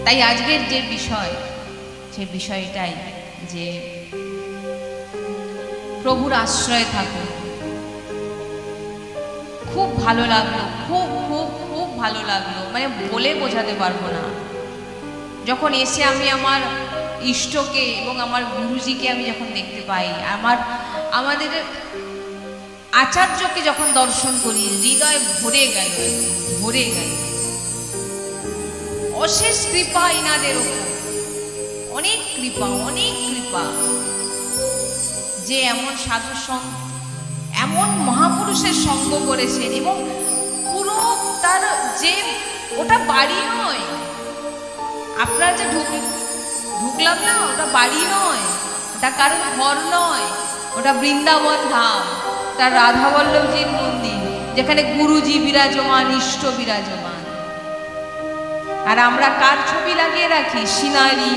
তাই আজকের যে বিষয়, সে বিষয়টাই যে প্রভুর আশ্রয়ে থাকুন। খুব ভালো লাগলো, খুব খুব খুব ভালো লাগলো, মানে বলে বোঝাতে পারবো না। যখন এসে আমি আমার ইষ্টকে এবং আমার গুরুজিকে আমি যখন দেখতে পাই, আমাদের আচার্যকে যখন দর্শন করি, হৃদয় ভরে গেল, ভরে গেল। অশেষ কৃপা ইনাদের উপর, অনেক কৃপা, অনেক কৃপা, যে এমন সাধু সঙ্গ, এমন মহাপুরুষের সঙ্গ করেছেন। এবং পুরো তার যে ওটা বাড়ি নয়, আপনারা যে ঢুকলাম না, ওটা বাড়ি নয়, ওটা কারোর ঘর নয়, ওটা বৃন্দাবন ধাম, তার রাধা বল্লভজির মন্দির, যেখানে গুরুজি বিরাজমান, ইষ্ট বিরাজমান। আর আমরা কার ছবি লাগিয়ে রাখি? সিনারি,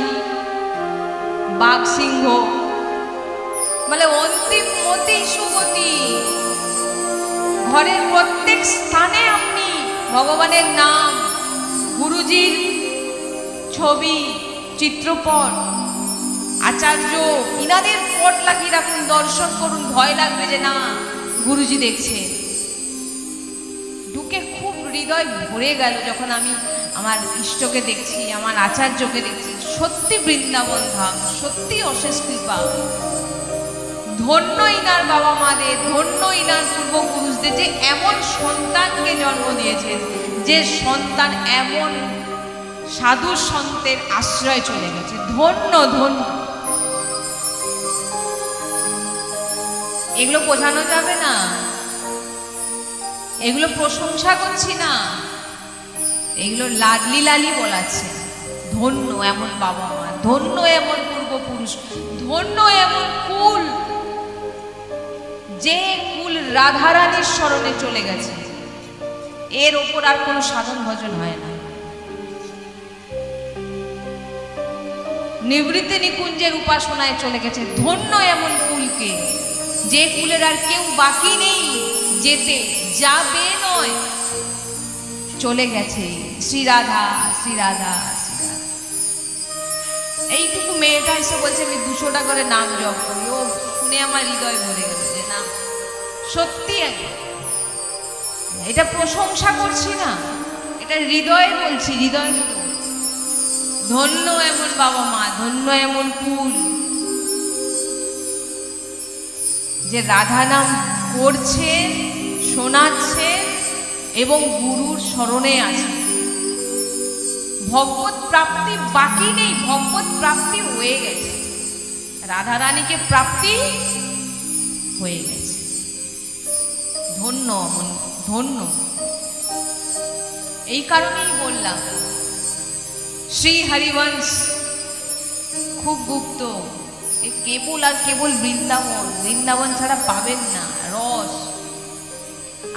বাঘ, সিংহ, মানে অন্তিম মতি সুমতি। ঘরের প্রত্যেক স্থানে আপনি ভগবানের নাম, গুরুজির ছবি, চিত্রপট, আচার্য, ইনাদের পট লাগিয়ে রাখুন, দর্শন করুন। ভয় লাগবে যে না গুরুজি দেখছে। ঢুকে খুব হৃদয় ভরে গেল যখন আমি আমার ইষ্টকে দেখছি, আমার আচার্যকে দেখছি। সত্যি বৃন্দাবন ধাম, সত্যি অশেষ কৃপা। ধন্য ইনার বাবা মাদের, ধন্য ইনার পূর্বপুরুষদের, যে এমন সন্তানকে জন্ম দিয়েছেন, যে সন্তান এমন সাধু সন্তের আশ্রয় চলে গেছে। ধন্য ধন্য। এগুলো বোঝানো যাবে না, এগুলো প্রশংসা করছি না, এগুলো লাডলি লালি বলাচ্ছে। ধন্য এমন বাবা মা, ধন্য এমন পূর্বপুরুষ, ধন্য এমন কুল, যে কুল রাধারানীর শরণে চলে গেছে। এর ওপর আর কোনো সাধন ভজন হয় না। নিবৃত্তি নিকুঞ্জের উপাসনায় চলে গেছে। ধন্য এমন কুলকে, যে কুলের আর কেউ বাকি নেই, যেতে যাবে নয়, চলে গেছে। শ্রীরাধা শ্রীরাধা শ্রীরাধা। এইটুকু মেয়েটা এসে বলছে আমি 200 টাকা করে নাম জপ করি। ও শুনে আমার হৃদয় ভরে গেল যে না সত্যি, এটা প্রশংসা করছি না, এটা হৃদয়ে বলছি, হৃদয়। ধন্য এমন বাবা মা, ধন্য এমন কুল, যে রাধা নাম করছে, শোনাচ্ছে এবং গুরুর শরণে আছে। ভগবত প্রাপ্তি বাকি নেই, ভগবত প্রাপ্তি হয়ে গেছে, রাধা রানীকে প্রাপ্তি হয়ে গেছে। ধন্য ধন্য। এই কারণেই বললাম শ্রী হরিবংশ খুব গুপ্ত, কেবল আর কেবল বৃন্দাবন, বৃন্দাবন ছাড়া পাবেন না রস।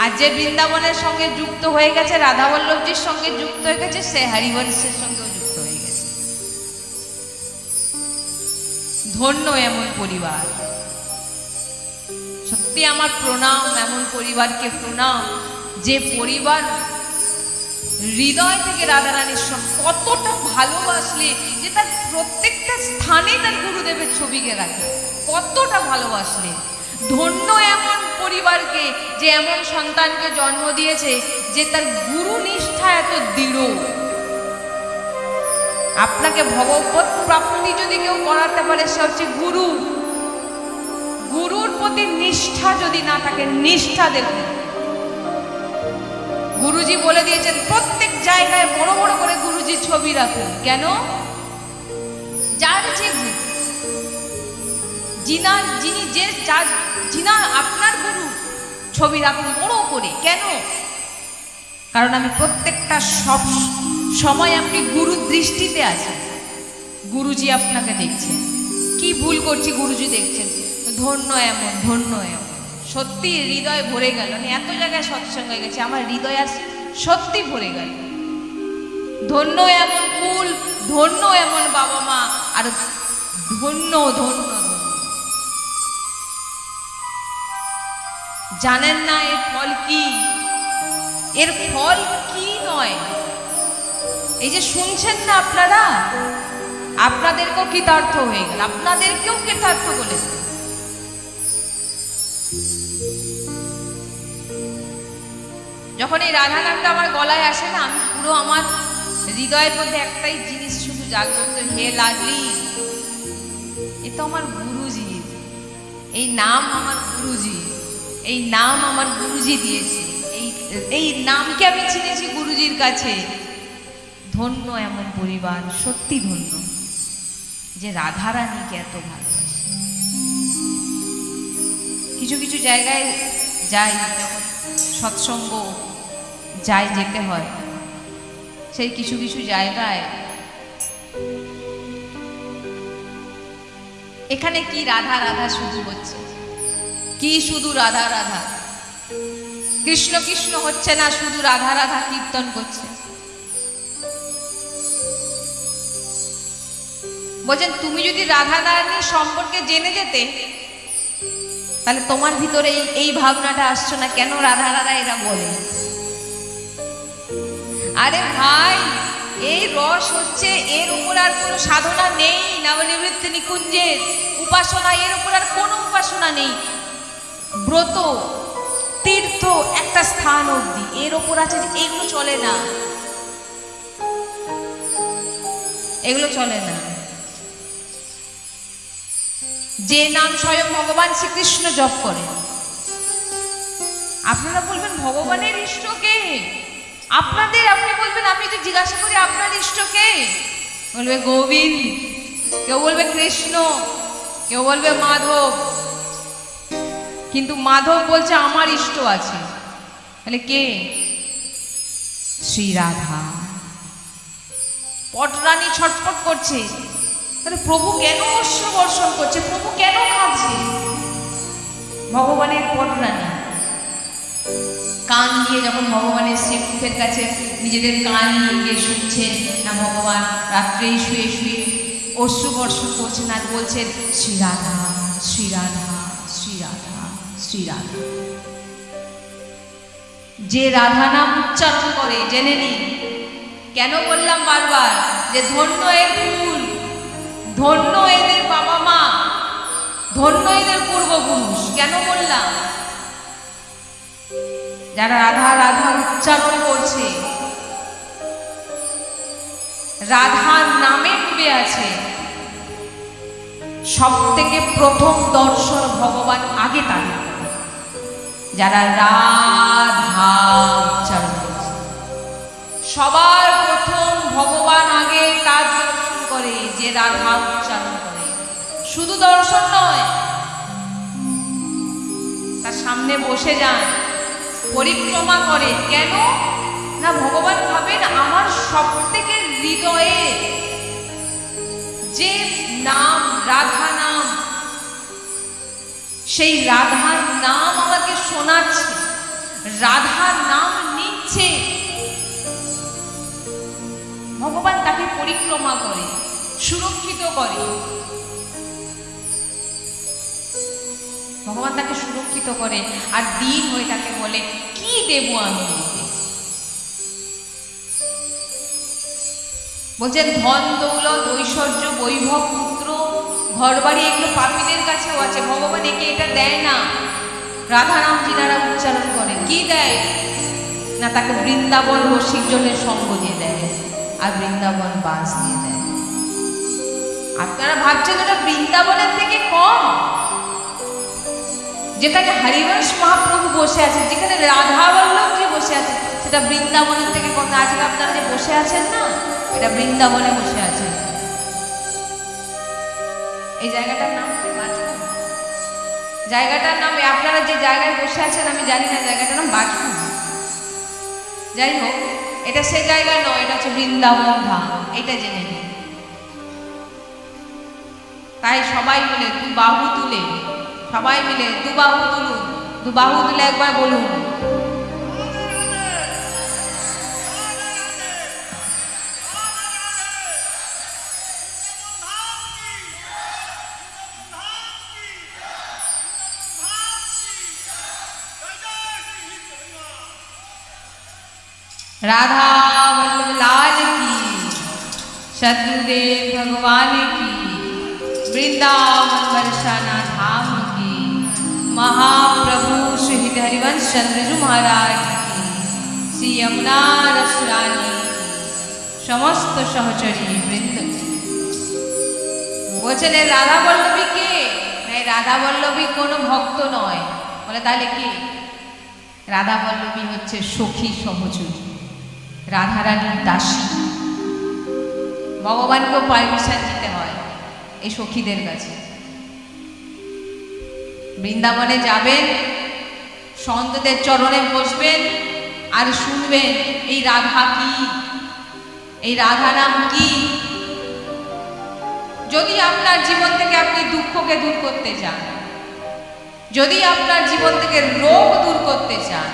আর যে বৃন্দাবনের সঙ্গে যুক্ত হয়ে গেছে, রাধা বল্লভজির সঙ্গে যুক্ত হয়ে গেছে, সে হরিবংশের সঙ্গেও যুক্ত হয়ে গেছে। ধন্য এমন পরিবার। সত্যি আমার প্রণাম, এমন পরিবারকে প্রণাম, যে পরিবার হৃদয় থেকে রাধারানীর সঙ্গে কতটা ভালোবাসলে, যে তার প্রত্যেকটা স্থানে তার গুরুদেবের ছবিকে রাখে, কতটা ভালোবাসলে। ধন্য এমন পরিবারকে, যে এমন সন্তানকে জন্ম দিয়েছে, যে তার গুরু নিষ্ঠা এত দৃঢ়। আপনাকে ভগবত প্রাপ্তি যদি কেউ করাতে পারে, সে হচ্ছে গুরু। গুরুর প্রতি নিষ্ঠা যদি না থাকে, নিষ্ঠা দেখুন। গুরুজি বলে দিয়েছেন প্রত্যেক জায়গায় বড় বড় করে গুরুজির ছবি রাখুন। কেন? যার যে যিনি আপনার গুরু, ছবি রাখুন বড় করে। কেন? কারণ আমি প্রত্যেকটা সব সময় আপনি গুরু দৃষ্টিতে আছেন, গুরুজি আপনাকে দেখছেন। কি ভুল করছি গুরুজি দেখছেন। ধন্য এমন, ধন্য এমন। সত্যি হৃদয় ভরে গেল। এত জায়গায় সৎসঙ্গ হয়ে গেছে, আমার হৃদয় আজ সত্যি ভরে গেল। ধন্য এমন কুল, ধন্য এমন বাবা মা, আর ধন্য ধন্য। জানেন না এর ফল কি? এর ফল কি নয়, এই যে শুনছেন না আপনারা, আপনাদেরকেও কৃতার্থ হয়ে গেল, আপনাদেরকেও কৃতার্থ বলে দিল। যখন এই রাধা নামটা আমার গলায় আসে না, আমি পুরো আমার হৃদয়ের মধ্যে একটাই জিনিস শুধু জাগ্রত, হে লাগলি, এ তো আমার গুরুজি, এই নাম আমার গুরুজি, এই নাম আমার গুরুজি দিয়েছে, এই নামকে আমি চিনেছি গুরুজির কাছে। ধন্য এমন পরিবার, সত্যি ধন্য যে রাধারানীকে এত ভালোবাসে। কিছু কিছু জায়গায় যাই, যখন সৎসঙ্গ যাই, যেতে হয়, সেই কিছু কিছু জায়গায় এখানে কি রাধা রাধা শুধু হচ্ছে, কি শুধু রাধা রাধা, কৃষ্ণ কৃষ্ণ হচ্ছে না, শুধু রাধা রাধা কীর্তন করছে। বলছেন তুমি যদি রাধা রানীর সম্পর্কে জেনে যেতে, তাহলে তোমার ভিতরে এই ভাবনাটা আসছো না, কেন রাধা রাধা এরা বলে। আরে ভাই, এই রস হচ্ছে, এর উপর আর কোনো সাধনা নেই, নবনিবৃত্তি নিকুঞ্জের উপাসনা, এর উপর আর কোনো উপাসনা নেই। ব্রত তীর্থ একটা স্থান অবধি, এর উপর আছে, এগুলো চলে না, এগুলো চলে না। যে নাম স্বয়ং ভগবান শ্রীকৃষ্ণ জপ করে, আপনারা বলবেন ভগবানের ইষ্ট কে? আপনাদের, আপনি বলবেন, আমি তো জিজ্ঞাসা করি আপনার ইষ্ট কে? বলবে গোবিন্দ, কেউ বলবে কৃষ্ণ, কেউ বলবে মাধব। কিন্তু মাধব বলছে আমার ইষ্ট আছে, তাহলে কে? শ্রী রাধা। পটরানী ছটফট করছে, তাহলে প্রভু কেন অশ্রু বর্ষণ করছে, প্রভু কেন কাঁদছে? ভগবানের পটরানী কান দিয়ে যখন ভগবানের শ্রীমুখের কাছে নিজেদের কান নিয়ে গিয়ে শুনছেন না, ভগবান রাত্রেই শুয়ে শুয়ে অশ্রু বর্ষণ করছেন আর বলছেন শ্রী রাধা, শ্রী রাধা, শ্রী রাধা, শ্রী রাধা। যে রাধা নাম উচ্চারণ করে, জেনে নিন কেন বললাম বারবার যে ধন্য এর ফুল, ধন্য এদের বাবা মা, ধন্য এদের পূর্বপুরুষ। কেন বললাম? যারা রাধা রাধা উচ্চারণ করছে, রাধার নামে ডুবে আছে, সব থেকে প্রথম দর্শন ভগবান আগে তাদের, যারা রাধা উচ্চারণ করছে, সবার প্রথম ভগবান আগে তার দর্শন করে যে রাধা উচ্চারণ করে। শুধু দর্শন নয়, তার সামনে বসে যান, পরিক্রমা করে। কেন না, ভগবান ভাবেন আমার সব থেকে হৃদয়ে যে নাম, রাধা নাম, সেই রাধার নাম আমাকে শোনাচ্ছে, রাধার নাম নিচ্ছে। ভগবান তাকে পরিক্রমা করে, সুরক্ষিত করে। ভগবান তাকে সুরক্ষিত করে আর দিন হয়ে তাকে বলে কি দেব আমি? বলছেন ধন দৌলত ঐশ্বর্য বৈভব পুত্র ঘর বাড়ি, এগুলো পাপীদের কাছেও আছে, ভগবান একে এটা দেয় না। রাধারাম যিনারা উচ্চারণ করে কি দেয় না, তাকে বৃন্দাবন রসিক জনের সঙ্গ দিয়ে দেয় আর বৃন্দাবন বাস দিয়ে দেয়। আপনারা ভাবছেন এটা বৃন্দাবনের থেকে কম? যেখানে হরিবংশ মহাপ্রভু বসে আছেন, যেখানে রাধা বল্লভজি বসে আছেন, সেটা বৃন্দাবনের থেকে কত? আজকে আপনারা যে বসে আছেন না, এটা বৃন্দাবনে বসে আছেন। এই জায়গাটার নাম বাজপুর। জায়গাটার নাম, আপনারা যে জায়গায় বসে আছেন আমি জানি না, জায়গাটার নাম বাজপুর। যাই হোক, এটা সে জায়গা নয়, এটা হচ্ছে বৃন্দাবন ধাম, এটা জেনে নিন। তাই সবাই মিলে দু বাহু তুলে, সবাই মিলে দু বাহু তুলুন, দু বাহু তুলে একবার বলুন রাধা বল্লভ লাল কি। सद्गुरुदेव भगवान की, वृंदावन बरसाना धाम की, महाप्रभु श्री हरिवंश चंद्र जी महाराज की, श्री यमुना रस रानी समस्त सहचरी वृंद। বলছেন রাধা বল্লভী কে? রাধা বল্লভী কোনো ভক্ত নয়। বলে তাহলে কি? রাধা বল্লভী হচ্ছে সখী সহচরী, রাধারানীর দাসী। ভগবানকেও পারমিশন দিতে হয় এই সখীদের কাছে। বৃন্দাবনে যাবেন, সন্তদের চরণে বসবেন আর শুনবেন এই রাধা কি, এই রাধা নাম কি। যদি আপনার জীবন থেকে আপনি দুঃখকে দূর করতে চান, যদি আপনার জীবন থেকে রোগ দূর করতে চান,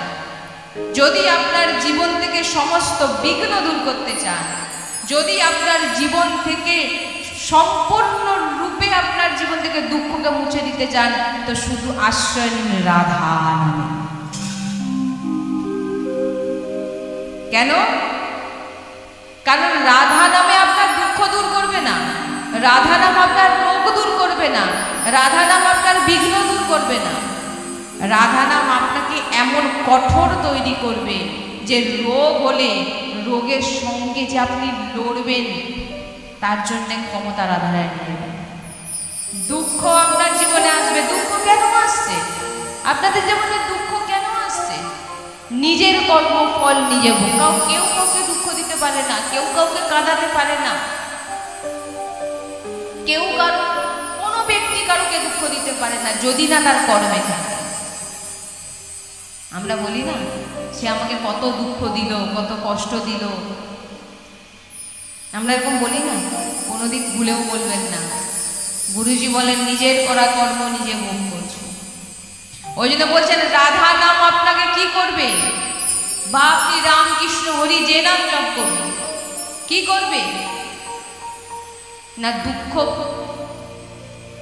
যদি আপনার জীবন থেকে সমস্ত বিঘ্ন দূর করতে চান, যদি আপনার জীবন থেকে সম্পূর্ণ রূপে আপনার জীবন থেকে দুঃখকে মুছে দিতে চান, তো শুধু আশ্রয় নিন রাধা নামে। কেন? কারণ রাধা নামে আপনার দুঃখ দূর করবে না, রাধা নাম আপনার রোগ দূর করবে না, রাধা নাম আপনার বিঘ্ন দূর করবে না। রাধা নাম আপনাকে এমন কঠোর তৈরি করবে যে রোগ হলে রোগের সঙ্গে যে আপনি লড়বেন তার জন্য ক্ষমতা রাধারানী নেবেন। দুঃখ আপনার জীবনে আসবে। দুঃখ কেন আসছে? আপনাদের জীবনে দুঃখ কেন আসছে? নিজের কর্ম ফল নিজে ভোগ। কেউ কাউকে দুঃখ দিতে পারে না, কেউ কাউকে কাঁদাতে পারে না, কেউ কারো, কোনো ব্যক্তি কারোকে দুঃখ দিতে পারে না যদি না তার কর্মে থাকে। আমরা বলি না, সে আমাকে কত দুঃখ দিল, কত কষ্ট দিল, আমরা এরকম বলি না? কোনোদিন ভুলেও বলবেন না। গুরুজি বলেন নিজের করা কর্ম নিজে ভোগ করছো। ওই জন্য বলছেন রাধা নাম আপনাকে কি করবে? বা আপনি রামকৃষ্ণ হরি যে নাম জপ করবে, কি করবে না? দুঃখ,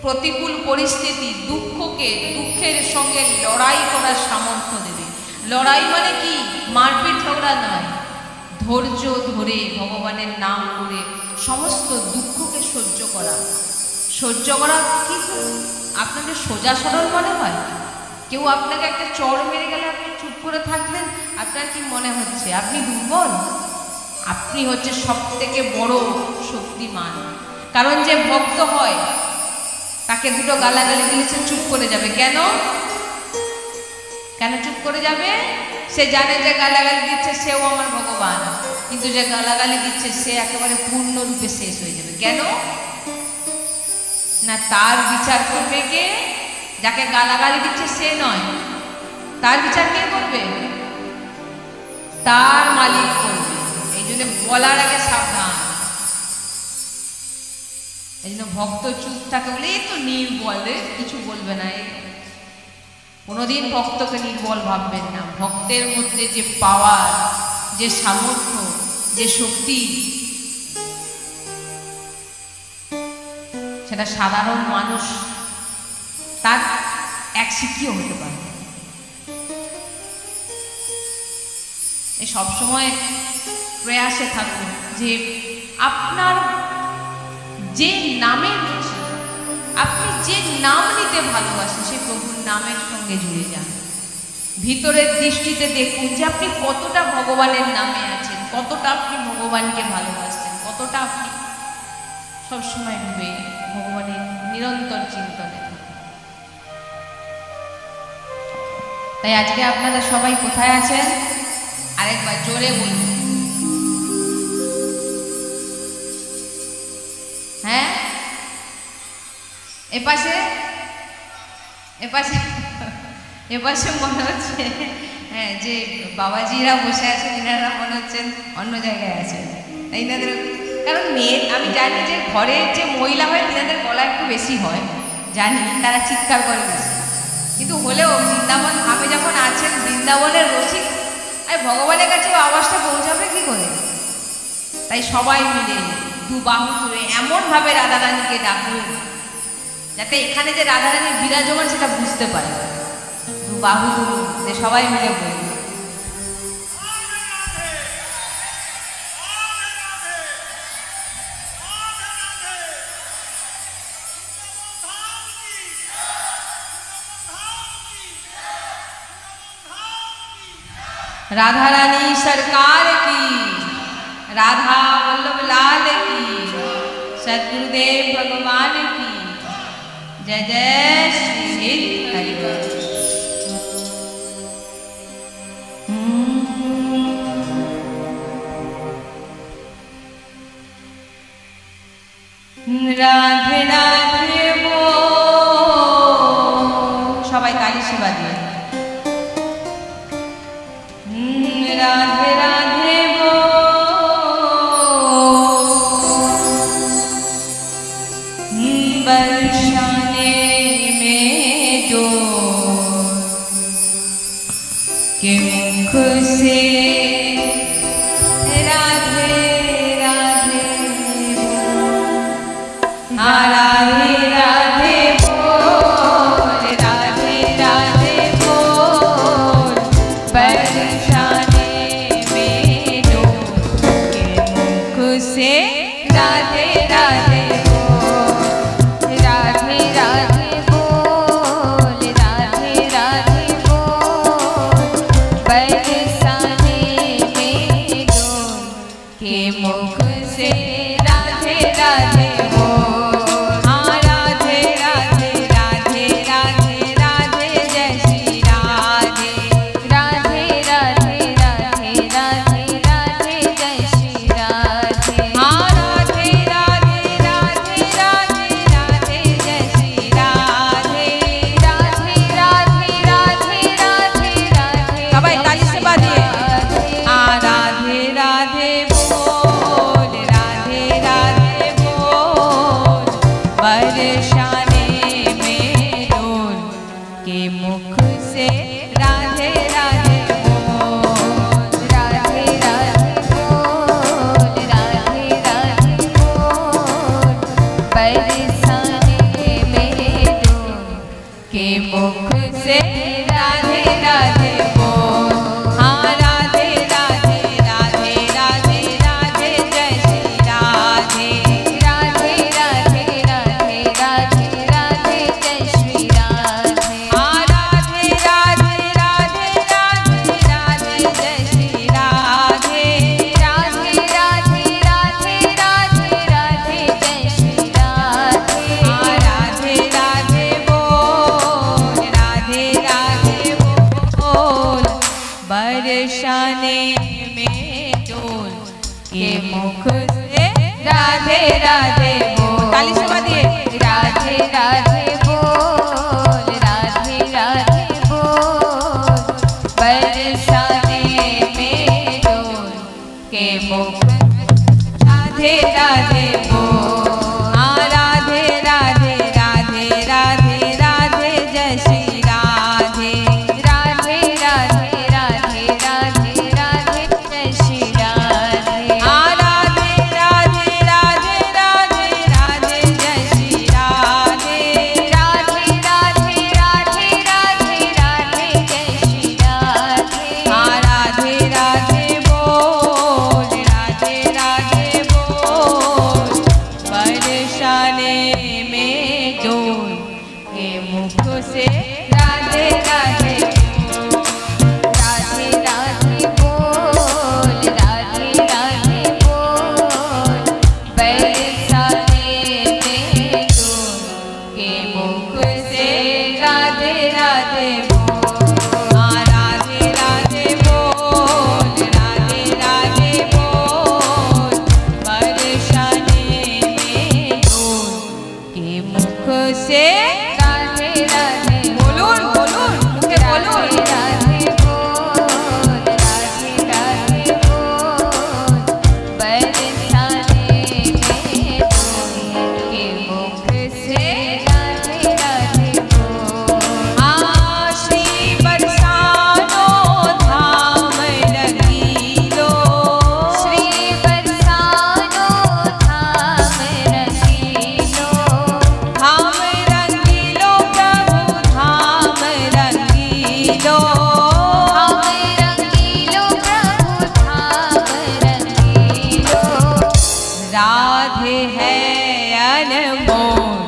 প্রতিকূল পরিস্থিতি, দুঃখকে দুঃখের সঙ্গে লড়াই করার সামর্থ্য দেবে। লড়াই মানে কি? মারপিট ঝগড়া নয়, ধৈর্য ধরে ভগবানের নাম করে সমস্ত দুঃখকে সহ্য করা। সহ্য করা কি আপনাদের সোজা সরল মনে হয়? কেউ আপনাকে একটা চড় মেরে গেলে আপনি চুপ করে থাকলেন, আপনার কি মনে হচ্ছে আপনি দুর্বল? আপনি হচ্ছে সব থেকে বড় শক্তিমান। কারণ যে ভক্ত হয় তাকে দুটো গালাগালি দিয়েছে চুপ করে যাবে। কেন? কেন চুপ করে যাবে? সে জানে যে গালাগালি দিচ্ছে সেও আমার ভগবান, কিন্তু যে গালাগালি দিচ্ছে সে একেবারে পূর্ণরূপে শেষ হয়ে যাবে। কেন না? তার বিচার করবে কে? যাকে গালাগালি দিচ্ছে সে নয়, তার বিচার কে করবে? তার মালিক করবে। এই জন্য বলার আগে সাবধান। এই জন্য ভক্ত চুপ থাকে বলে এই তো নির্বল, কিছু বলবে না। কোনোদিন ভক্তকে নির্বল ভাববেন না। ভক্তের মধ্যে যে পাওয়ার, যে সামর্থ্য, যে শক্তি, সেটা সাধারণ মানুষ তার এক সিকিও হতে পারে। এই সবসময় প্রয়াসে থাকুন যে আপনার যে নামের, আপনি যে নাম নিতে ভালোবাসেন সেই প্রভুর নামের সঙ্গে জুড়ে যান। ভিতরের দৃষ্টিতে দেখুন যে আপনি কতটা ভগবানের নামে আছেন, কতটা আপনি ভগবানকে ভালোবাসেন, কতটা আপনি সবসময় ডুবে ভগবানের নিরন্তর চিন্তনে থাকেন। তাই আজকে আপনারা সবাই কোথায় আছেন? আরেকবার জোরে বলুন। হ্যাঁ, এপাশে এপাশে এপাশে মনে হচ্ছে হ্যাঁ যে বাবাজিরা বসে আছেন, এনারা মনে হচ্ছেন অন্য জায়গায় আছেন। এনাদের কারণ মেয়ে, আমি জানি যে ঘরের যে মহিলা হয় তিনাদের গলা একটু বেশি হয়, জানি তারা চিৎকার করে বেশি, কিন্তু হলেও বৃন্দাবন আমি যখন আছেন বৃন্দাবনের রসিক, আর ভগবানের কাছে আওয়াজটা পৌঁছাবে কি করে? তাই সবাই মিলে দু বাহু তুলে এমনভাবে রাধারানীকে ডাকুন যাতে এখানে যে রাধারানী বিরাজমান সেটা বুঝতে পারে। দু বাহু তুলুন, সবাই মিলে বলুন। राधा रानी सरकार की, राधा वल्लभ लाल की, सद्गुरुदेव भगवान की जय जय श्री हरिवंश। राधे राधे बोल, सबाई ताली सेवा दिए। राधे राधे बोल, बरसाने में जो के मुख से राधे राधे बोल, राधे राधे बोल, राधे राधे बोल, बरसाने में जो के मुख से राधे राधे बोल, राधे राधे बोल, राधे राधे बोल, बरसाने में जो के मुख से राधे राधे बोल, हाँ राधे राधे राधे राधे राधे जय श्री राधे, राधे राधे राधे राधे राधे जय श्री राधे, हाँ राधे राधे राधे राधे राधे जय श्री राधे, राधे राधे राधे राधे राधे सबाई ताली से बाजिए। हाँ राधे राधे बोल, राधे राधे बोल, बरसाने में डोल के मुख से राधे राधे बोल, राधे राधे बोल, राधे राधे बोल, बरसाने में डोल के मुख से राधे राधे बोल, हाँ राधे राधे राधे राधे राधे जय श्री राधे, राधे राधे राधे राधे राधे जय श्री राधे, हाँ राधे राधे राधे राधे राधे जय श्री राधे, राधे राधे राधे राधे राधे जय श्री राधे, हाँ राधे राधे बोल, राधे राधे बोल, बरसाने में डोल के मुख से राधे राधे बोल, ताली से बाजिए। राधे राधे बोल, राधे राधे बोल, बरसाने में डोल के मुख राधे राधे बोल, हाँ राधे राधे राधे राधे राधे जय श्री राधे, राधे राधे राधे राधे राधे जय श्री राधे, हाँ राधे राधे राधे राधे राधे जय श्री राधे, राधे राधे राधे राधे राधे जय श्री राधे, हाँ राधे राधे बोल, राधे राधे बोल, बरसाने में डोल के मुख से राधे राधे बोल, राधे राधे बोल, राधे राधे बोल, बरसाने में डोल के मुख से राधे राधे बोल, हाँ राधे राधे बोल, राधे राधे बोल, बरसाने में डोल के मुख से राधे राधे बोलून बोलून मुझे बोलून, राधे बोल, राधे राधे बोल, बरसाने में डोल के मुख से राधे राधे बोल, हाँ श्री बरसानो धाम रंगीलो, श्री बरसानो धाम रंगीलो, धाम रंगीलो प्रभु धाम रंगीलो, धाम रंगीलो प्रभु धाम रंगीलो, राधे है अनमोल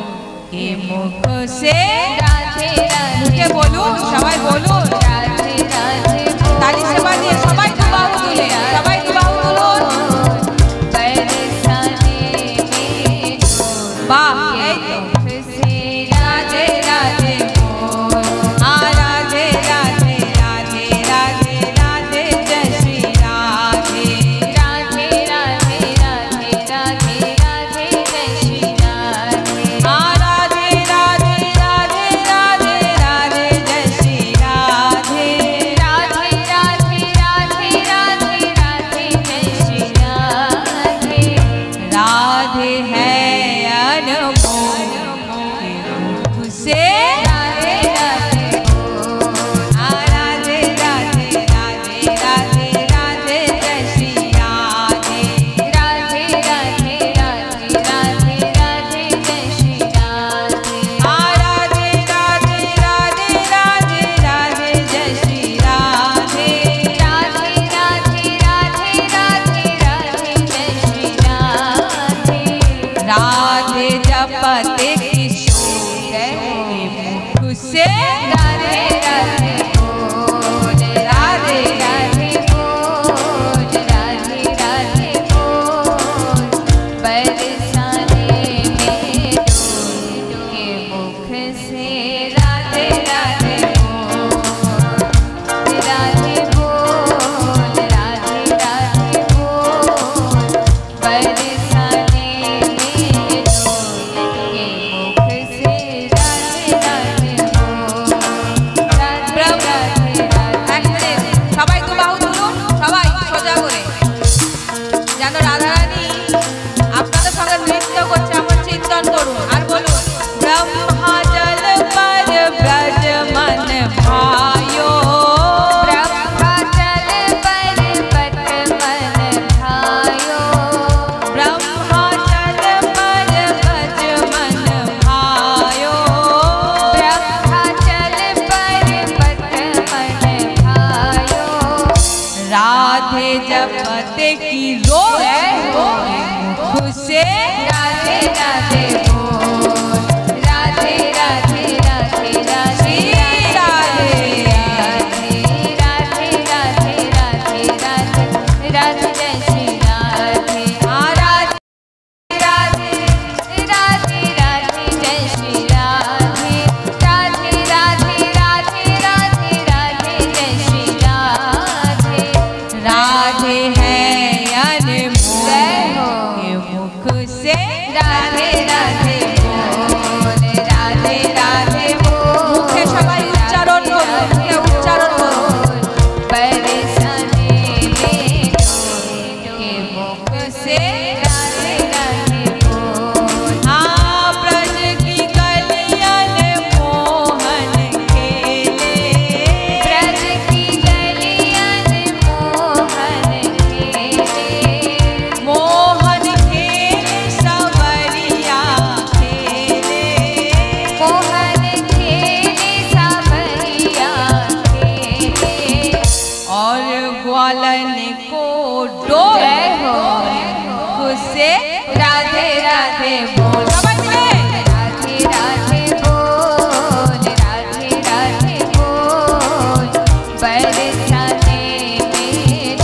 के मुख से राधे राधे बोलूं, सबाई बोलूं, राधे राधे ताली से बाजिए सबाई। से राधे राधे बोल, राधे राधे राधे राधे राधे राधे राधे राधे राधे राधे जय श्री राधे। हाँ राधे राधे राधे राधे जय श्री राधे, राधे राधे राधे राधे राधे जय श्री राधे। राधे है अनमोल के मुख से राधे राधे बोल, राधे राधे बोल। मुखे सबाई उच्चारण करो, मुखे उच्चारण करो। परेशानी में के मुख से राधे राधे बोल। हाँ ब्रज की गलियन मोहन खेले, ब्रज की गलियन मोहन खेले, मोहन खेले सवरिया खेले, मोहन खेले सवरिया खेले। और ग्वालन को डोले से राधे राधे बोल, समझ में राधे राधे बोल, राधे राधे बोल। बरसाने में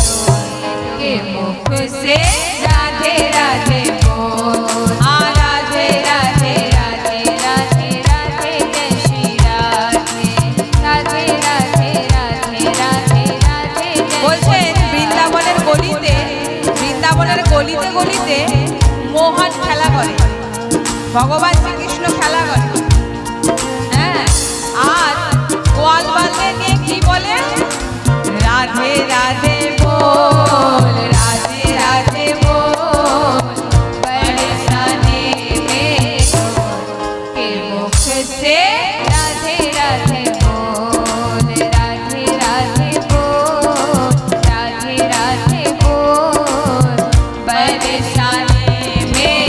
के मुख से राधे राधे बोल। हाँ राधे राधे राधे राधे राधे जय श्री राधे, राधे राधे राधे राधे राधे বলছেন বৃন্দাবনের গলিতে, বৃন্দাবনের গলিতে গলিতে মোহন খেলা করে, ভগবান শ্রীকৃষ্ণ খেলা করে। হ্যাঁ, আর গোয়াল বালকে নিয়ে কি বলে? রাধে রাধে बोल, राधे राधे बोल। बरसाने में के मुख से राधे राधे बोल, राधे राधे बोल, राधे राधे बोल। बरसाने में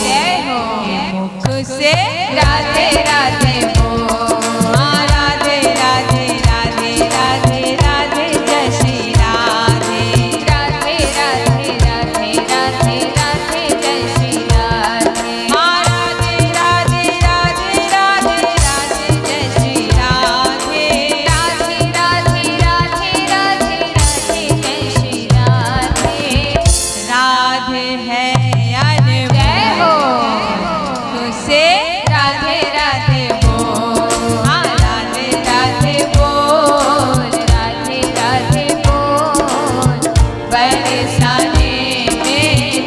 जय हो के मुख से राधे राधे बोल। हाँ राधे राधे राधे राधे राधे जय श्री राधे, राधे राधे राधे राधे राधे जय श्री राधे। हाँ राधे राधे राधे राधे राधे जय श्री राधे, राधे राधे राधे राधे राधे जय श्री राधे। राधे है अनमोल से राधे राधे बोल। हाँ राधे राधे बोल, राधे राधे बोल। बरसाने में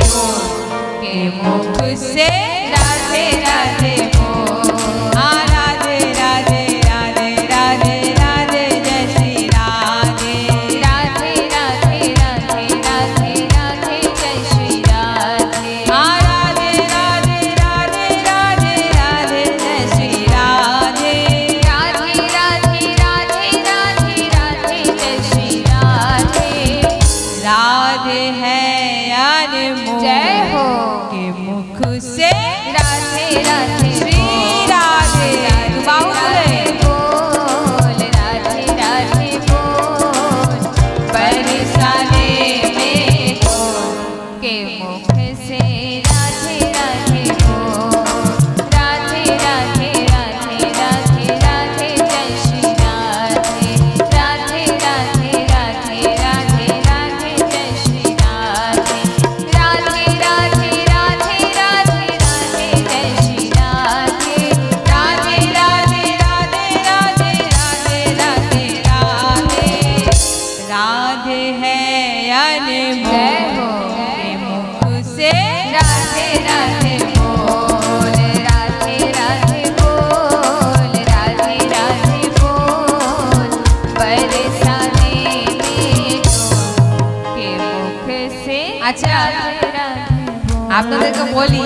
के मुख से राधे राधे बोल। हाँ राधे राधे राधे राधे राधे जय श्री राधे, राधे राधे राधे राधे राधे जय श्री राधे। हाँ राधे राधे राधे राधे राधे जय श्री राधे, राधे राधे राधे राधे राधे जय श्री राधे। राधे है अनमोल जय हो के मुख से राधे राधे श्री राधे। बाहु बोल, राधे राधे बोल। बरसाने में के मुख से राधे राधे बोल, राधे राधे राधे राधे राधे जय श्री राधे, राधे राधे राधे राधे राधे जय श्री राधे, राधे राधे राधे राधे राधे जय श्री राधे, राधे राधे राधे राधे राधे राधे राधे। राधे है अनमोल के मुख से राधे राधे बोल, राधे राधे बोल, राधे राधे बोल। बरसाने में के मुख से। अच्छा আপনাদেরকে বলি,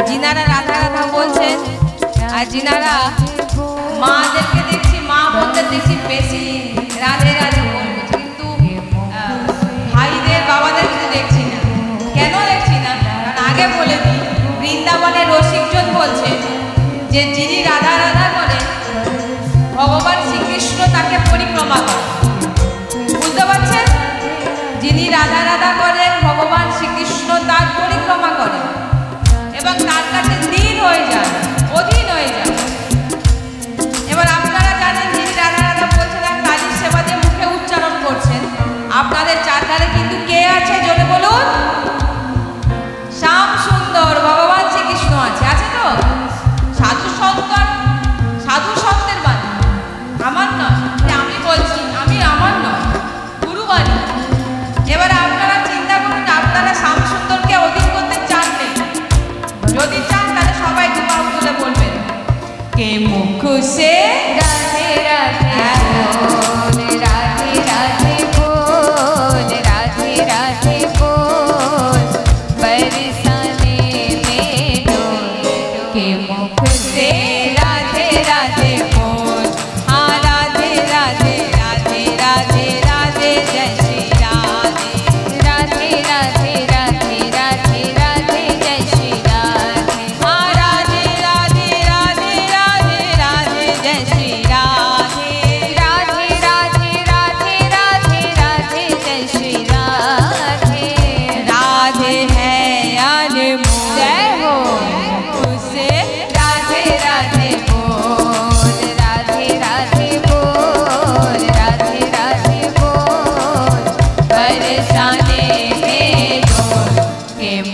যিনারা রাধা রাধা বলছেন আর যিনারা মাদেরকে দেখছি, মা বোনদের দেখছি বেশি রাধে রাধে বলছে, কিন্তু ভাইদের বাবাদের কিন্তু দেখছি না। কেন দেখছি না? কারণ আগে বলে দিই, বৃন্দাবনের রসিকজন বলছে যে যিনি রাধা রাধা করে ভগবান শ্রীকৃষ্ণ তাকে পরিক্রমা করে। বুঝতে পারছেন? যিনি রাধা রাধা করেন ভগবান শ্রীকৃষ্ণ তার পরিক্রমা করে।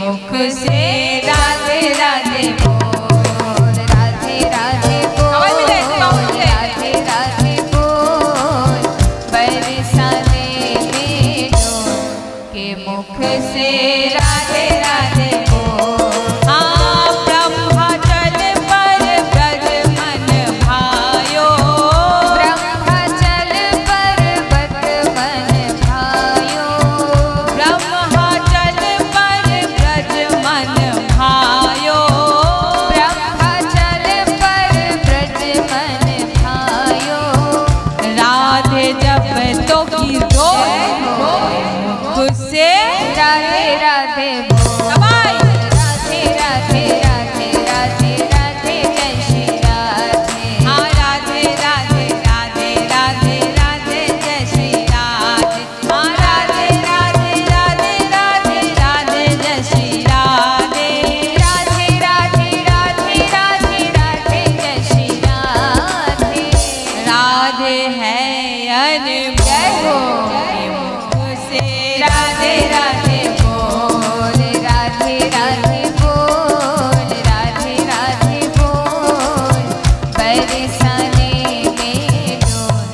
मुख से राधे राधे बोल, राधे राधे बोल, राधे राधे बोल, बरसाने में डोल के मुख से राधे राधे बोल। हाँ ब्रह्मचल पर ब्रज मन भायो, ब्रह्मचल पर ब्रज मन भायो, ब्रह्मचल पर ब्रज मन भायो, ब्रह्मचल पर ब्रज मन भायो। राधे जप तो की मुख से राधे राधे बोल, राधे राधे राधे राधे राधे जय श्री राधे। हाँ राधे राधे राधे राधे राधे जय श्री राधे। हाँ राधे राधे राधे राधे राधे जय श्री राधे। राधे राधे राधे राधे राधे जय श्री राधे। राधे है अनमोल मुख से राधे राधे बोल, राधे राधे बोल, राधे राधे बोल, बरसाने में डोल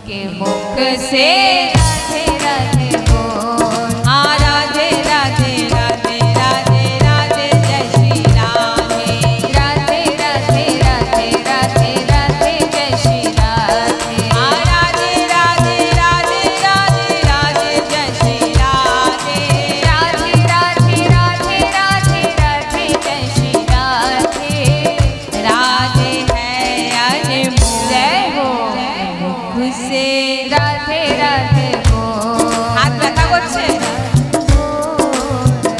के मुख से राधे राधे बोल। हाँ राधे राधे राधे राधे राधे जय श्री राधे। राधे राधे राधे राधे राधे जय श्री राधे। हाँ राधे राधे राधे राधे राधे जय श्री राधे। राधे राधे राधे राधे राधे जय श्री राधे। राधे है अनमोल मुख से राधे राधे बोल। हाथ ব্যথা করছে?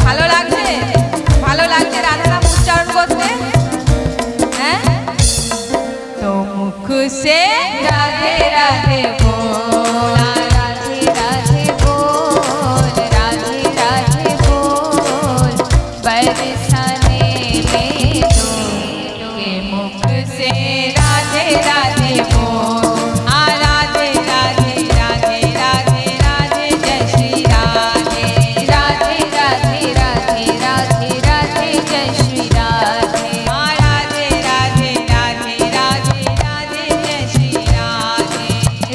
ভালো লাগছে? ভালো লাগছে রাধা নাম উচ্চারণ করতে? হ্যাঁ तो मुख से राधे राधे बोल, राधे राधे बोल, राधे राधे बोल, बरसाने में डोल के मुख से राधे राधे बोल। हाँ राधे राधे राधे राधे राधे जय श्री राधे। राधे राधे राधे राधे राधे जय श्री राधे। हाँ राधे राधे राधे राधे राधे जय श्री राधे।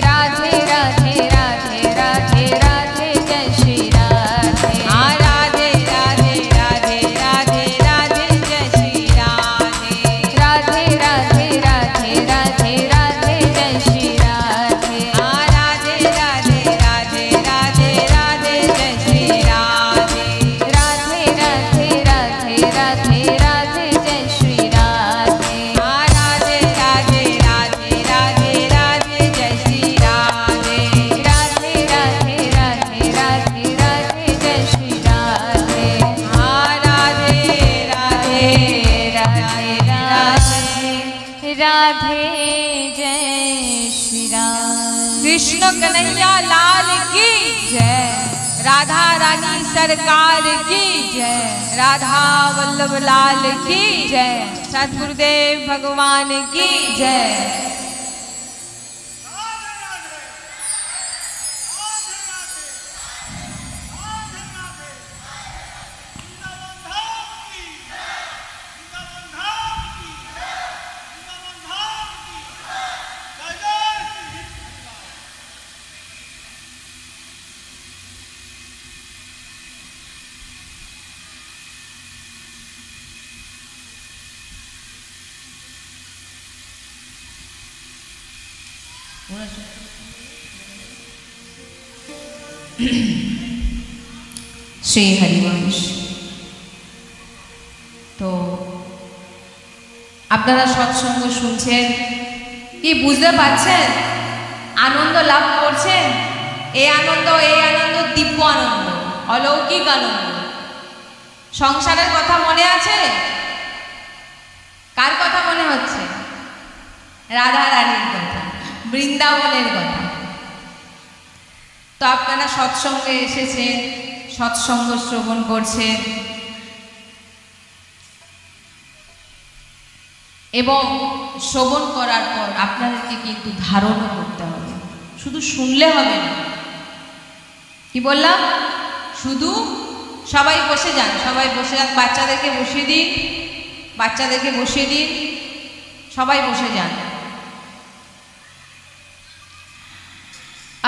राधे राधे राधे राधे राधे जय श्री राधे। हाँ राधे राधे राधे राधे राधे जय श्री राधे। राधे राधे राधे राधे राधे जय श्री राधे। हाँ राधे राधे राधे राधे राधे जय श्री राधे। राधे राधे राधे राधे राधे जय श्री राधे। हाँ राधे राधे राधे राधे राधे जय श्री राधे। राधे राधे राधे राधे राधे जय श्री राधे। हाँ राधे राधे राधे राधे राधे जय श्री राधे। कृष्ण कन्हैया लाल की जय। राधा रानी सरकार की जय। राधा वल्लभ लाल की जय। सद्गुरुदेव भगवान की जय। শ্রী হরিবংশ। তো আপনারা সৎসঙ্গ শুনছেন, কি বুঝতে পারছেন? আনন্দ লাভ করছেন? এই আনন্দ দিব্য আনন্দ, অলৌকিক আনন্দ। সংসারের কথা মনে আছে? কার কথা মনে হচ্ছে? রাধা রানীর কথা, বৃন্দাবনের কথা। তো আপনারা সৎসঙ্গে এসেছেন, সৎসঙ্গ শ্রবণ করছেন এবং শ্রবণ করার পর আপনাদেরকে কিন্তু ধারণও করতে হবে, শুধু শুনলে হবে না। কি বললাম? শুধু সবাই বসে যান, সবাই বসে যান, বাচ্চাদেরকে বসিয়ে দিন, বাচ্চাদেরকে বসিয়ে দিন, সবাই বসে যান।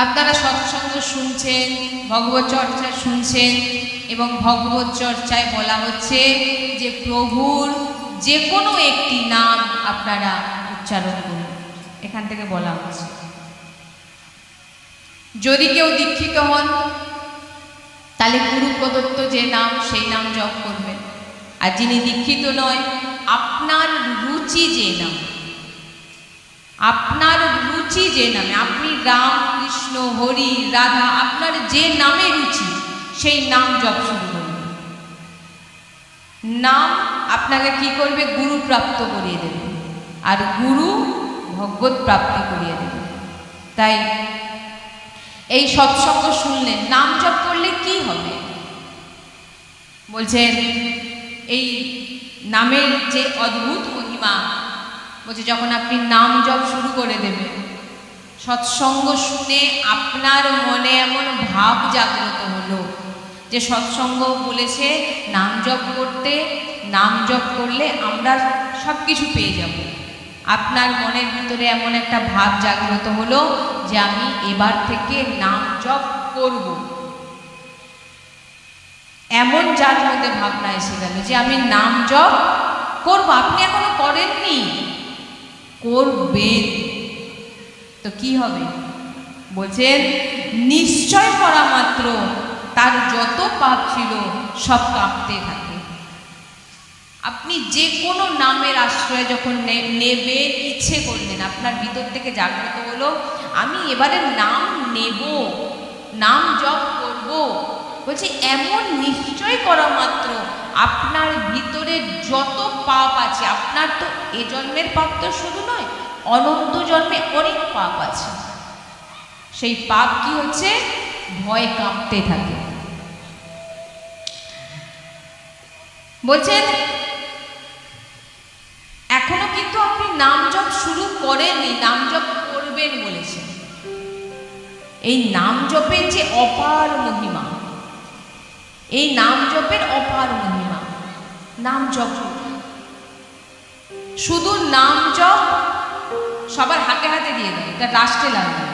আপনারা সৎসঙ্গ শুনছেন, ভগবত চর্চা শুনছেন, এবং ভগবত চর্চায় বলা হচ্ছে যে প্রভুর যে কোনো একটি নাম আপনারা উচ্চারণ করুন, এখান থেকে বলা হচ্ছে। যদি কেউ দীক্ষিত হন তাহলে গুরু প্রদত্ত যে নাম সেই নাম জপ করবেন, আর যিনি দীক্ষিত নয় আপনার রুচি যে নাম, আপনার রুচি যে নামে, আপনি রাম কৃষ্ণ হরি রাধা আপনার যে নামে রুচি সেই নাম জপ শুরু করবেন। নাম আপনাকে কি করবে? গুরু প্রাপ্ত করিয়ে দেবে, আর গুরু ভগবত প্রাপ্তি করিয়ে দেবে। তাই এই সৎসঙ্গ শুনলেন, নাম জপ করলে কি হবে বলছেন? এই নামের যে অদ্ভুত মহিমা বলছে, যখন আপনি নাম জপ শুরু করে দেবেন, সৎসঙ্গ শুনে আপনার মনে এমন ভাব জাগ্রত হলো যে সৎসঙ্গ বলেছে নাম জপ করতে, নাম জপ করলে আমরা সব কিছু পেয়ে যাব। আপনার মনের ভিতরে এমন একটা ভাব জাগ্রত হলো যে আমি এবার থেকে নাম জপ করব, এমন যার মধ্যে ভাবনা এসে গেল যে আমি নাম জপ করব। আপনি এখনো করেননি, করবেন, তো কি হবে বলছেন? নিশ্চয় করা মাত্র তার যত পাপ ছিল সব কাঁপতে থাকে। আপনি যে কোনো নামের আশ্রয় যখন নেবে ইচ্ছে করলেন, আপনার ভিতর থেকে জাগ্রত হলো আমি এবারে নাম নেব, নাম জপ করব, বলছে এমন নিশ্চয় করা মাত্র আপনার ভিতরে যত পাপ আছে, আপনার তো এ জন্মের পাপ তো শুধু নয়, অনন্ত জন্মে অনেক পাপ আছে, সেই পাপ কি হচ্ছে? ভয় কাঁপতে থাকে। বলছেন এখনো কিন্তু আপনি নাম জপ শুরু করেননি, নাম জপ করবেন বলেছেন। এই নাম জপের যে অপার মহিমা, এই নাম জপের অপার মহিমা, নাম জপ শুধু নাম জপ সবার হাতে হাতে দিয়ে দেয়, এটা লাস্টে লাগবে।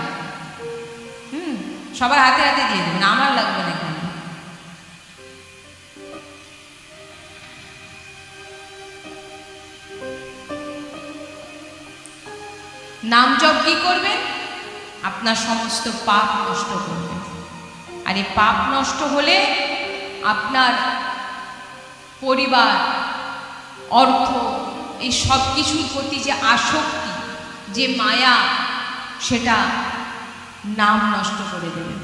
সবার হাতে হাতে দিয়ে দেবেন, আমার লাগবে না এখানে। নাম জপ কি করবেন? আপনার সমস্ত পাপ নষ্ট করবে, আর এই পাপ নষ্ট হলে আপনার পরিবার, অর্থ, এই সব কিছুর প্রতি যে আসক্তি, যে মায়া, সেটা নাম নষ্ট করে দেবে।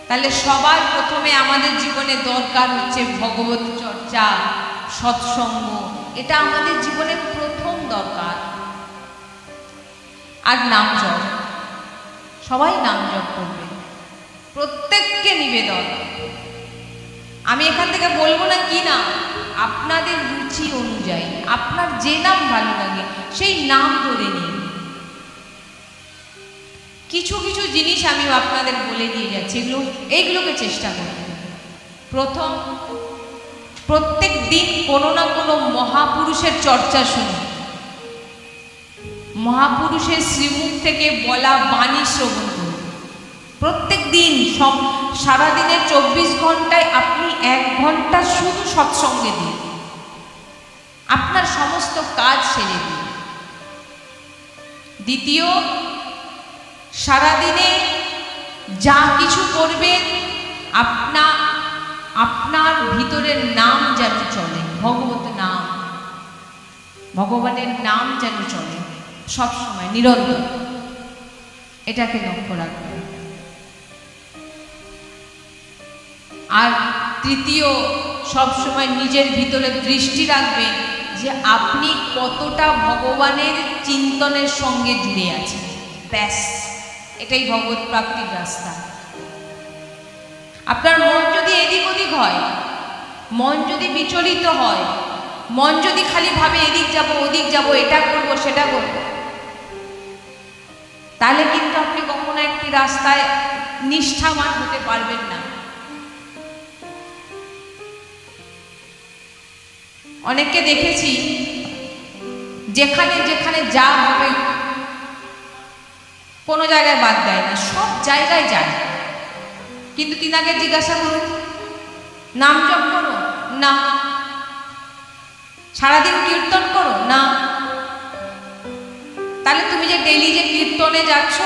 তাহলে সবার প্রথমে আমাদের জীবনে দরকার হচ্ছে ভগবত চর্চা, সৎসঙ্গ, এটা আমাদের জীবনে প্রথম দরকার। আর নাম জপ, সবাই নাম জপ করবে, প্রত্যেককে নিবেদন। আমি এখান থেকে বলবো না কি নাম, আপনাদের রুচি অনুযায়ী আপনার যে নাম ভালো লাগে সেই নাম ধরে নিন। কিছু কিছু জিনিস আমি আপনাদের বলে দিয়ে যাচ্ছি, এইগুলোকে চেষ্টা করবেন। প্রথম, প্রত্যেক দিন কোনো না কোনো মহাপুরুষের চর্চা শুনুন, মহাপুরুষের শ্রীমুখ থেকে বলা বাণী শ্রবণ করুন। প্রত্যেক দিন, সারাদিনের 24 ঘন্টায় আপনি 1 ঘন্টা শুধু সৎসঙ্গে দিন, আপনার সমস্ত কাজ সেরে দিন। দ্বিতীয়, সারাদিনে যা কিছু করবেন আপনার ভিতরের নাম যেন চলে, ভগবত নাম, ভগবানের নাম যেন চলে সব সময়, নিরন্তর, এটাকে লক্ষ্য রাখবেন। আর তৃতীয়, সব সময় নিজের ভিতরে দৃষ্টি রাখবেন যে আপনি কতটা ভগবানের চিন্তনের সঙ্গে জুড়ে আছেন। ব্যাস, এটাই ভগবত প্রাপ্তির রাস্তা। আপনার মন যদি এদিক ওদিক হয়, মন যদি বিচলিত হয়, মন যদি খালি ভাবে এদিক যাব ওদিক যাব, এটা করব সেটা করব, তাহলে কিন্তু আপনি কখনো একটি রাস্তায় নিষ্ঠাবান হতে পারবেন না। অনেককে দেখেছি যেখানে যেখানে যা হবে কোনো জায়গায় বাদ দেয় না, সব জায়গায় যায়। কিন্তু তিনাকে জিজ্ঞাসা করুন, নাম জপ করো? না। সারাদিন কীর্তন করো? না। তাহলে তুমি যে ডেইলি যে কীর্তনে যাচ্ছ,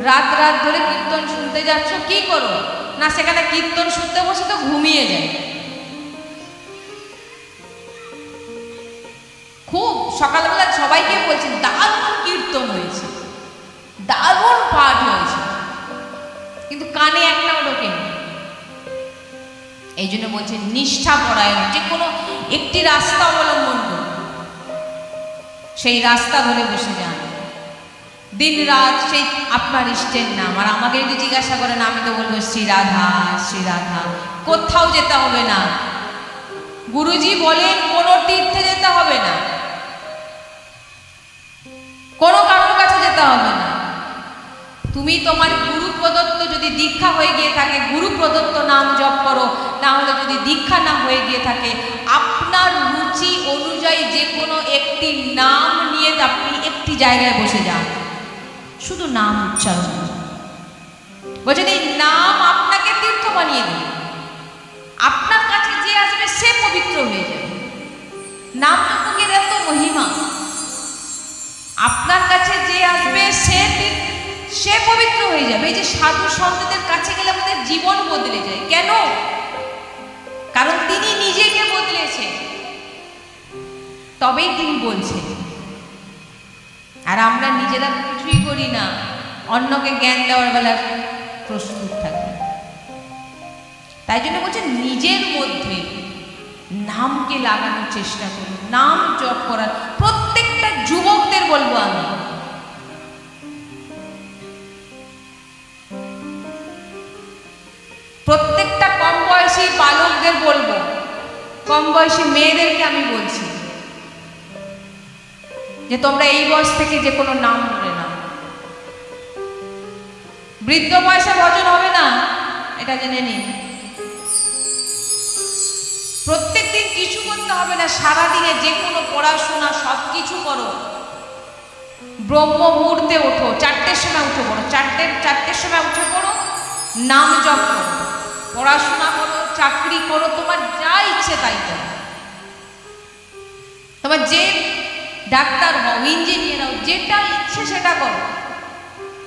রাত রাত ধরে কীর্তন শুনতে যাচ্ছ, কি করো? না, সেখানে কীর্তন শুনতে বসে তো ঘুমিয়ে যায়। খুব সকালবেলা সবাইকে বলছেন দারুণ কীর্তন হয়েছে, দারুণ পাঠ হয়েছে, কিন্তু কানে একটাও ঢোকেনি। এই জন্য বলছেন নিষ্ঠা পরায়ণ, যে কোনো একটি রাস্তা অবলম্বন করুন, সেই রাস্তা ধরে বসে যান দিন রাত, সেই আপনার ইষ্টের নাম। আর আমাকে যদি জিজ্ঞাসা করেন, আমি তো বলবো শ্রী রাধা, শ্রী রাধা। কোথাও যেতে হবে না, গুরুজি বলেন কোনো তীর্থে যেতে হবে না, কোনো কারোর কাছে যেতে হবে না। তুমি তোমার গুরু প্রদত্ত যদি দীক্ষা হয়ে গিয়ে থাকে, গুরু প্রদত্ত নাম জপ করো। না হলে যদি দীক্ষা না হয়ে গিয়ে থাকে, আপনার রুচি অনুযায়ী যে কোনো একটি নাম নিয়ে আপনি একটি জায়গায় বসে যান, শুধু নাম উচ্চারণ বলছেন। এই নাম আপনাকে তীর্থ বানিয়ে দেবে, আপনার কাছে যে আসবে সে পবিত্র হয়ে যাবে। নাম জপের এত মহিমা, আপনার কাছে যে আসবে সে পবিত্র হয়ে যাবে। এই যে সাধু সন্তদের কাছে গেলে আমাদের জীবন বদলে যায়, কেন? কারণ তিনি নিজেকে বদলেছেন, তবেই তিনি বলছেন। আর আমরা নিজেরা কিছুই করি না, অন্যকে জ্ঞান দেওয়ার বেলা প্রস্তুত থাকি। তাই জন্য বলছেন নিজের মধ্যে নামকে লাগানোর চেষ্টা করুন, নাম জপ করার। প্রত্যেকটা যুবকদের বলবো আমি, প্রত্যেকটা কম বয়সী বালকদের বলবো, কম বয়সী মেয়েদেরকে আমি বলছি যে তোমরা এই বয়স থেকে যে কোনো নাম ধরে নাও। বৃদ্ধ বয়সে ভজন হবে না, এটা জেনে নিন। প্রত্যেক দিন কিছু করতে হবে না, সারাদিনে যে কোনো পড়াশোনা সব কিছু করো। ব্রহ্ম মুহূর্তে ওঠো, 4টের সময় উঠে পড়ো, 4টের সময় উঠে পড়ো, নাম জপ করো, পড়াশোনা করো, চাকরি করো, তোমার যা ইচ্ছে তাই করো। তোমার যে ডাক্তার হও, ইঞ্জিনিয়ার হও, যেটা ইচ্ছে সেটা করো,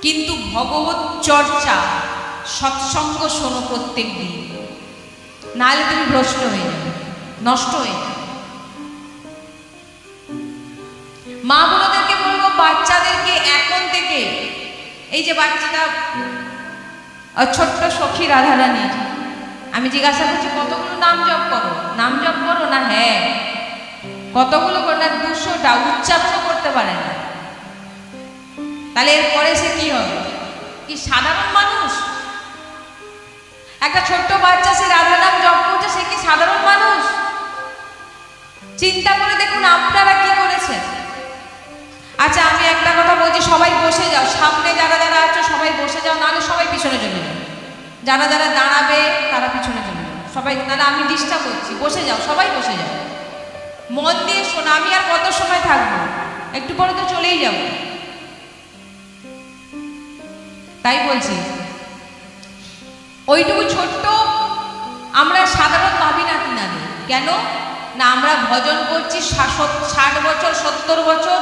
কিন্তু ভগবত চর্চা, সৎসঙ্গ শোনো প্রত্যেক দিন, নাহলে তুমি ভ্রষ্ট হয়ে যাবে, নষ্ট হয়ে যাবে। মা বোনদেরকে বলবো, বাচ্চাদেরকে এখন থেকে, এই যে বাচ্চাটা ছোট্ট সখী রাধারানী, আমি জিজ্ঞাসা করছি কতগুলো নাম জপ করো? নাম জপ করো না? হ্যাঁ। কতগুলো করো না? 200টা। উচ্চারণ করতে পারে না, তাহলে এরপরে সে কি হবে? কি সাধারণ মানুষ? একটা ছোট্ট বাচ্চা সে রাধা নাম জপ করছে, সে কি সাধারণ মানুষ? চিন্তা করে দেখুন আপনারা কি করেছেন। আচ্ছা, আমি একটা কথা বলছি, সবাই বসে যাও, সামনে যারা যারা আছো সবাই বসে যাও, নাহলে সবাই পিছনে চলে যাও। যারা যারা দাঁড়াবে তারা পিছনে চলে যাও, সবাই, নাহলে আমি ডিস্টার্ব করছি। বসে যাও, সবাই বসে যাও, মন দিয়ে শোনো। আমি আর কত সময় থাকবো? একটু পরে তো চলেই যাব। তাই বলছি, ওইটুকু ছোট্ট আমরা সাধারণ ভাবি না তিনাদের। কেন না? আমরা ভজন করছি 60 বছর 70 বছর,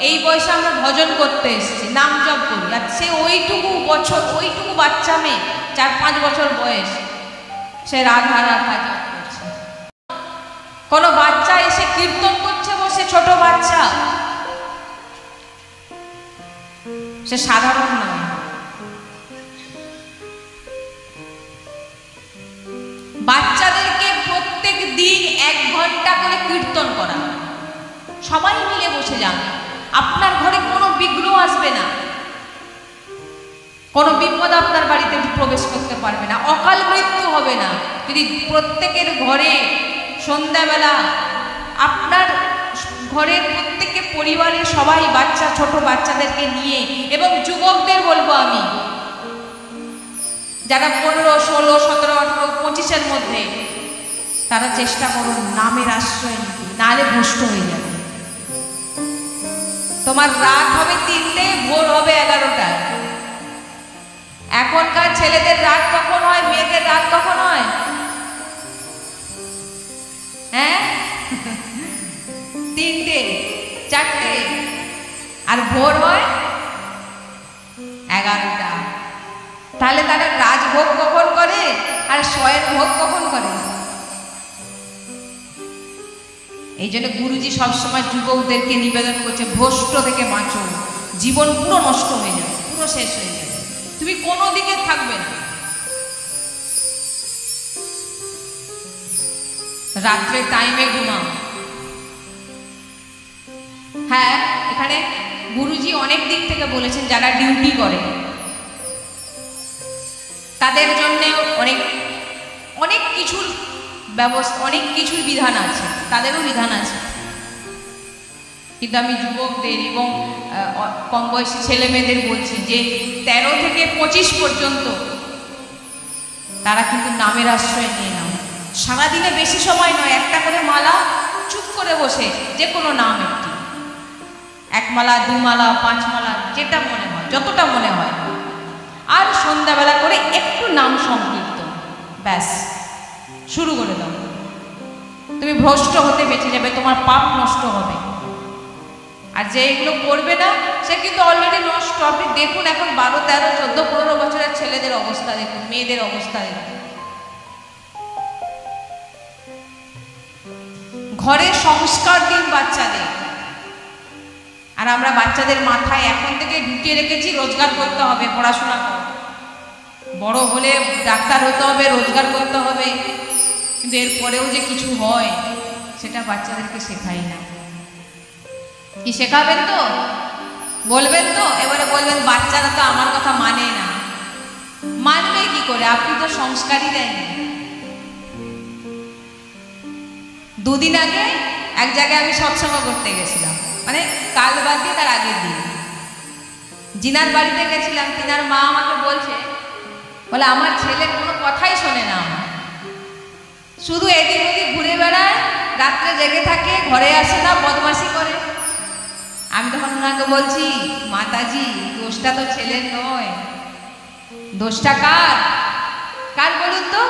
এই বয়সে আমরা ভজন করতে এসেছি, নাম জপ করি। আর সে ওইটুকু বছর, ওইটুকু বাচ্চা মেয়ে, 4-5 বছর বয়স, সে রাধা রাধা জপ করছে। কোনো বাচ্চা এসে কীর্তন করছে বসে, ছোট বাচ্চা, সে সাধারণ নয়। বাচ্চাদেরকে প্রত্যেক দিন 1 ঘন্টা করে কীর্তন করা, সবাই মিলে বসে যান। আপনার ঘরে কোনো বিঘ্ন আসবে না, কোনো বিপদ আপনার বাড়িতে প্রবেশ করতে পারবে না, অকাল মৃত্যু হবে না। যদি প্রত্যেকের ঘরে সন্ধ্যাবেলা আপনার ঘরের প্রত্যেকের পরিবারের সবাই বাচ্চা, ছোট বাচ্চাদেরকে নিয়ে, এবং যুবকদের বলবো আমি, যারা 15, 16, 17, 18, 25-এর মধ্যে, তারা চেষ্টা করো নামের আশ্রয় নিতে, নাহলে ভ্রষ্ট হয়ে যাবে। তোমার রাত হবে 3টে, ভোর হবে 11টায়। এখনকার ছেলেদের রাত কখন হয়, মেয়েদের রাত কখন হয়? হ্যাঁ, 3টে 4টে, আর ভোর হয় 11টা। তাহলে তারা রাজভোগ কখন করে আর শয়ের ভোগ কখন করে? এই জন্য গুরুজি সবসময় যুবকদেরকে নিবেদন করছে, ভ্রষ্ট থেকে বাঁচো, জীবন পুরো নষ্ট হয়ে যাবে, পুরো শেষ হয়ে যাবে, তুমি কোনো দিকে থাকবে না। রাত্রে টাইমে ঘুমাও। হ্যাঁ, এখানে গুরুজি অনেক দিক থেকে বলেছেন যারা ডিউটি করে তাদের জন্য অনেক অনেক কিছুর ব্যবস্থা, অনেক কিছুর বিধান আছে, তাদেরও বিধান আছে। কিন্তু আমি যুবকদের এবং কম বয়সী ছেলে মেয়েদের বলছি যে 13 থেকে 25 পর্যন্ত তারা কিন্তু নামের আশ্রয় নিয়ে নাও। সারাদিনে বেশি সময় নয়, একটা করে মালা চুপ করে বসে যে কোনো নাম, একটি, 1 মালা 2 মালা 5 মালা, যেটা মনে হয়, যতটা মনে হয়, আর সন্ধ্যাবেলা করে একটু নাম সংকীর্তন, ব্যাস শুরু করে দাও। তুমি ভ্রষ্ট হতে বেঁচে যাবে, তোমার পাপ নষ্ট হবে। আর যে এগুলো করবে না সে কিন্তু অলরেডি নষ্ট। আপনি দেখুন এখন 12, 13, 14, 15 বছরের ছেলেদের অবস্থা দেখুন, মেয়েদের অবস্থা দেখুন। ঘরে সংস্কার দিন বাচ্চাদের, আর আমরা বাচ্চাদের মাথায় এখন থেকে ঢুকিয়ে রেখেছি রোজগার করতে হবে, পড়াশোনা কর, বড় হলে ডাক্তার হতে হবে, রোজগার করতে হবে। কিন্তু এরপরেও যে কিছু হয় সেটা বাচ্চাদেরকে শেখাই না। কি শেখাবেন তো? বলবেন তো? এবারে বলবেন বাচ্চারা তো আমার কথা মানে না। মানবে কি করে? আপনি তো সংস্কারই দেননি। 2 দিন আগে এক জায়গায় আমি সৎসঙ্গ করতে গেছিলাম, মানে কাল বাদ দিয়ে তার আগের দিন জিনার বাড়িতে গেছিলাম। তিনার মা আমাকে বলছে, বলে আমার ছেলে কোনো কথাই শোনে না, আমার শুধু এদিক ওদিক ঘুরে বেড়ায়, রাত্রে জেগে থাকে, ঘরে আসে না, বদমাশি করে। আমি তখন ওনাকে বলছি, মাতাজি দোষটা তো ছেলের নয়, দোষটা কার? কার বলুন তো?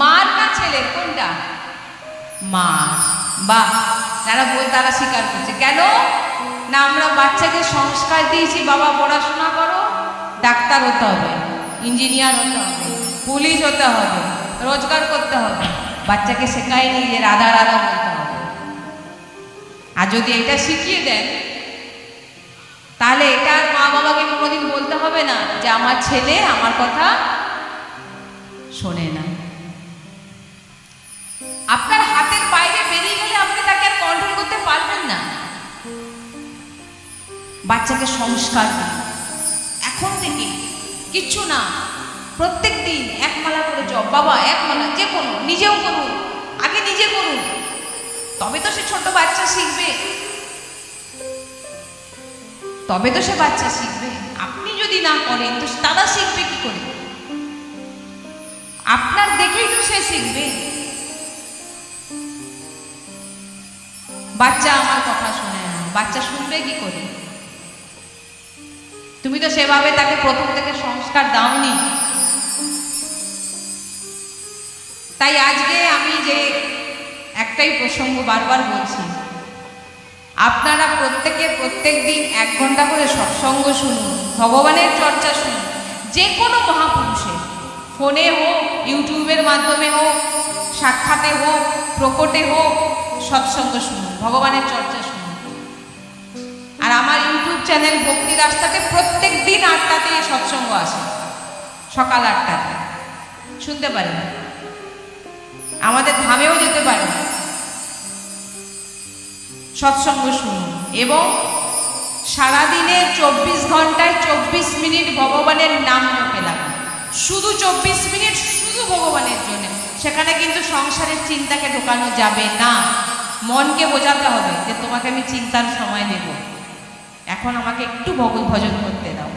মার না ছেলের? কোনটা? মার। বাহ, যারা বল তারা স্বীকার করছে। কেন না? আমরা বাচ্চাকে সংস্কার দিয়েছি, বাবা পড়াশোনা করো, ডাক্তার হতে হবে, ইঞ্জিনিয়ার হতে হবে, পুলিশ হতে হবে, রোজগার করতে হবে। বাচ্চাকে শেখায়নি যে রাধা রাধা বলতে হবে। আর যদি এটা শিখিয়ে দেন তাহলে এটা আর মা বাবাকে কোনোদিন বলতে হবে না যে আমার ছেলে আমার কথা শোনে না। আপনার হাতের বাইরে বেরিয়ে গেলে আপনি তাকে আর কন্ট্রোল করতে পারবেন না। বাচ্চাকে সংস্কার দিন এখন থেকে, কিচ্ছু না, প্রত্যেক দিন 1 মালা করে জপ, বাবা 1 মালা, যে কোনো, নিজেও করুন, আগে নিজে করুন, তবে তো সে ছোট বাচ্চা শিখবে, তবে তো সে বাচ্চা শিখবে। আপনি যদি না করেন তো তারা শিখবে কি করে? আপনার দেখেই তো সে শিখবে। বাচ্চা আমার কথা শোনে না, বাচ্চা শুনবে কি করে? তুমি তো সেভাবে তাকে প্রথম থেকে সংস্কার দাওনি। তাই আজকে আমি যে একটাই প্রসঙ্গ বারবার বলছি, আপনারা প্রত্যেকে প্রত্যেক দিন 1 ঘন্টা করে সৎসঙ্গ শুনুন, ভগবানের চর্চা শুনুন, যে কোনো মহাপুরুষের, ফোনে হোক, ইউটিউবের মাধ্যমে হোক, সাক্ষাতে হোক, প্রকটে হোক, সৎসঙ্গ শুনুন, ভগবানের চর্চা শুনুন। আর আমার ইউটিউব চ্যানেল ভক্তি রাস্তাতে প্রত্যেক দিন 8টাতে সৎসঙ্গ আসে, সকাল 8টাতে শুনতে পারেন। আমাদের ধামেও যেতে পারেন, সৎসঙ্গ শুনুন। এবং সারাদিনে 24 ঘন্টায় 24 মিনিট ভগবানের নাম জপে লাগান, শুধু 24 মিনিট, শুধু ভগবানের জন্য। সেখানে কিন্তু সংসারের চিন্তাকে ঢোকানো যাবে না। মনকে বোঝাতে হবে যে তোমাকে আমি চিন্তার সময় দেব, এখন আমাকে একটু ভজন করতে দাও।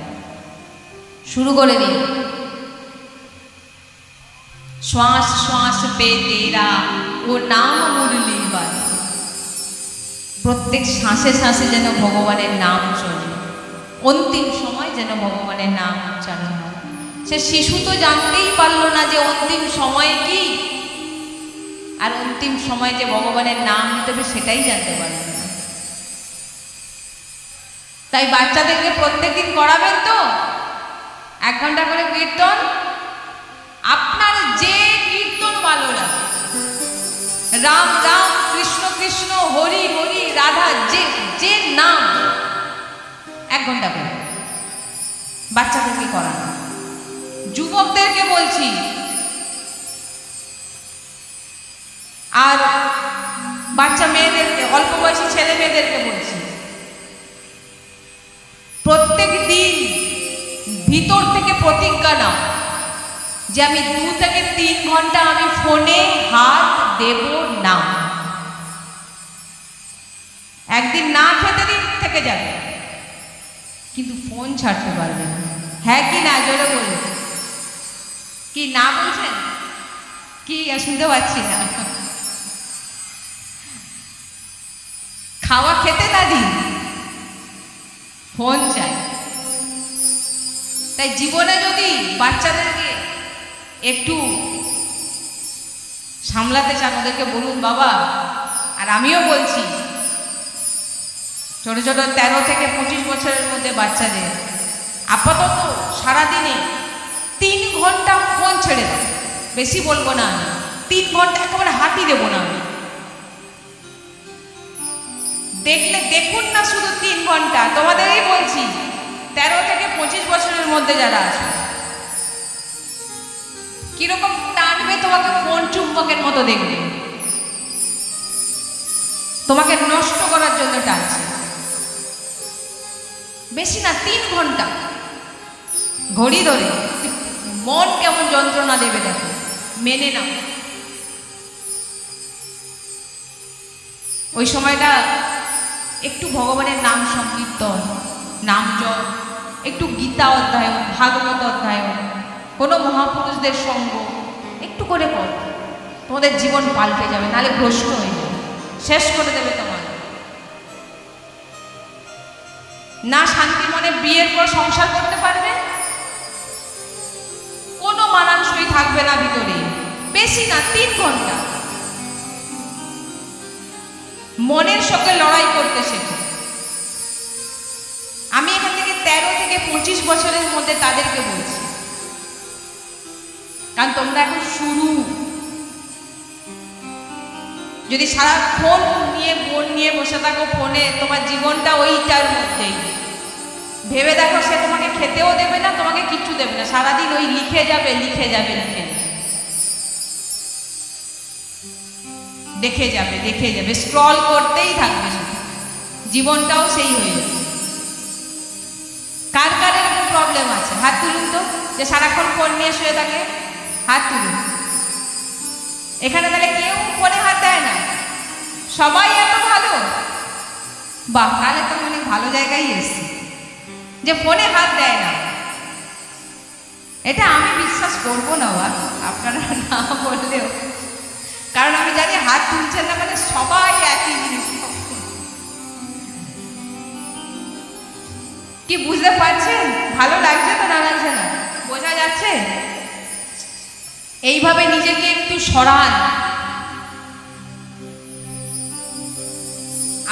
শুরু করে দিন, श्वास श्वास पे तेरा वो नाम मुरली बाजे। प्रत्येक श्वासे श्वासे जेन भगवानेर नाम चले, अंतिम समय जेन भगवानेर नाम उच्चारण হয়। সে শিশু তো জানতেই পারলো না যে অন্তিম সময় কি, আর অন্তিম সময় যে ভগবানের নাম নিতে হবে সেটাই জানতে পারলো না। তাই বাচ্চাদেরকে প্রত্যেকদিন করাবেন তো 1 ঘন্টা করে কীর্তন। আপনার যে কীর্তন ভালো লাগে, রাম রাম কৃষ্ণ কৃষ্ণ হরি হরি রাধা, যে যে নাম 1 ঘন্টা করে বাচ্চাদেরকে করানো। যুবকদেরকে বলছি, আর বাচ্চা মেয়েদেরকে, অল্প বয়সী ছেলে মেয়েদেরকে বলছি, প্রত্যেক দিন ভিতর থেকে প্রতিজ্ঞা নাও যে আমি 2 থেকে 3 ঘন্টা আমি ফোনে হাত দেব না। একদিন না খেতে দিন থেকে যাবে, কিন্তু ফোন ছাড়তে পারবে না। হ্যাঁ কি না জোরে বলুন। কি না বলছেন? কি শুনতে পাচ্ছি না। খাওয়া খেতে না দিন, ফোন চাই। তাই জীবনে যদি বাচ্চাদেরকে একটু সামলাতে চান, ওদেরকে বলুন বাবা। আর আমিও বলছি ছোট ছোট 13 থেকে 25 বছরের মধ্যে বাচ্চাদের আপাতত সারাদিনে 3 ঘন্টা ফোন ছেড়ে দেয়। বেশি বলবো না আমি, 3 ঘন্টা একেবারে হাঁটি দেবো না আমি। দেখলে দেখুন না, শুধু 3 ঘন্টা। তোমাদেরই বলছি 13 থেকে 25 বছরের মধ্যে যারা আছে, কিরকম টানবে তোমাকে, ফোন চুম্বকের মতো দেখবে, তোমাকে নষ্ট করার জন্য টানছে। বেশি না, 3 ঘন্টা ঘড়ি ধরে। মন কেমন যন্ত্রণা দেবে দেখো, মেনে নাও। ওই সময়টা একটু ভগবানের নাম সংকীর্তন, নাম জপ, একটু গীতা অধ্যায়ন, ভাগবত অধ্যায়ন, কোনো মহাপুরুষদের সঙ্গ একটু করে কর, তোমাদের জীবন পাল্টে যাবে। নাহলে ভ্রষ্ট হয়ে যাবে, শেষ করে দেবে তোমার। না শান্তি মনে বিয়ের পর সংসার করতে পারবে, কোনো মানানসই থাকবে না ভিতরে। বেশি না, 3 ঘন্টা মনের সঙ্গে লড়াই করতে শেখো। আমি এখান থেকে 13 থেকে 25 বছরের মধ্যে তাদেরকে বলছি, কারণ তোমরা এখন শুরু। যদি সারাক্ষণ নিয়ে মন নিয়ে বসে থাকো ফোনে, তোমার জীবনটা ওইটার মধ্যেই। ভেবে দেখো, সে তোমাকে খেতেও দেবে না, তোমাকে কিচ্ছু দেবে না, সারাদিন ওই লিখে যাবে লিখে যাবে লিখে যাবে, দেখে যাবে দেখে যাবে, স্ক্রল করতেই থাকবে শুধু। জীবনটাও সেই হয়ে যাবে। কার কার এরকম প্রবলেম আছে? হাত তুলুন তো, যে সারাক্ষণ ফোন নিয়ে শুয়ে থাকে, হাত তুলুন। এখানে তাহলে কেউ ফোনে হাত দেয় না, সবাই এত ভালো। বাহ, তাহলে তো অনেক ভালো জায়গায় এসছি, যে ফোনে হাত দেয় না। এটা আমি বিশ্বাস করবো না, আপনারা না বললেও, কারণ আমি জানি হাত তুলছেন না মানে সবাই একই জিনিস। কি বুঝতে পারছেন? ভালো লাগছে তো, না লাগছে না? বোঝা যাচ্ছে? এইভাবে নিজেকে একটু সরান।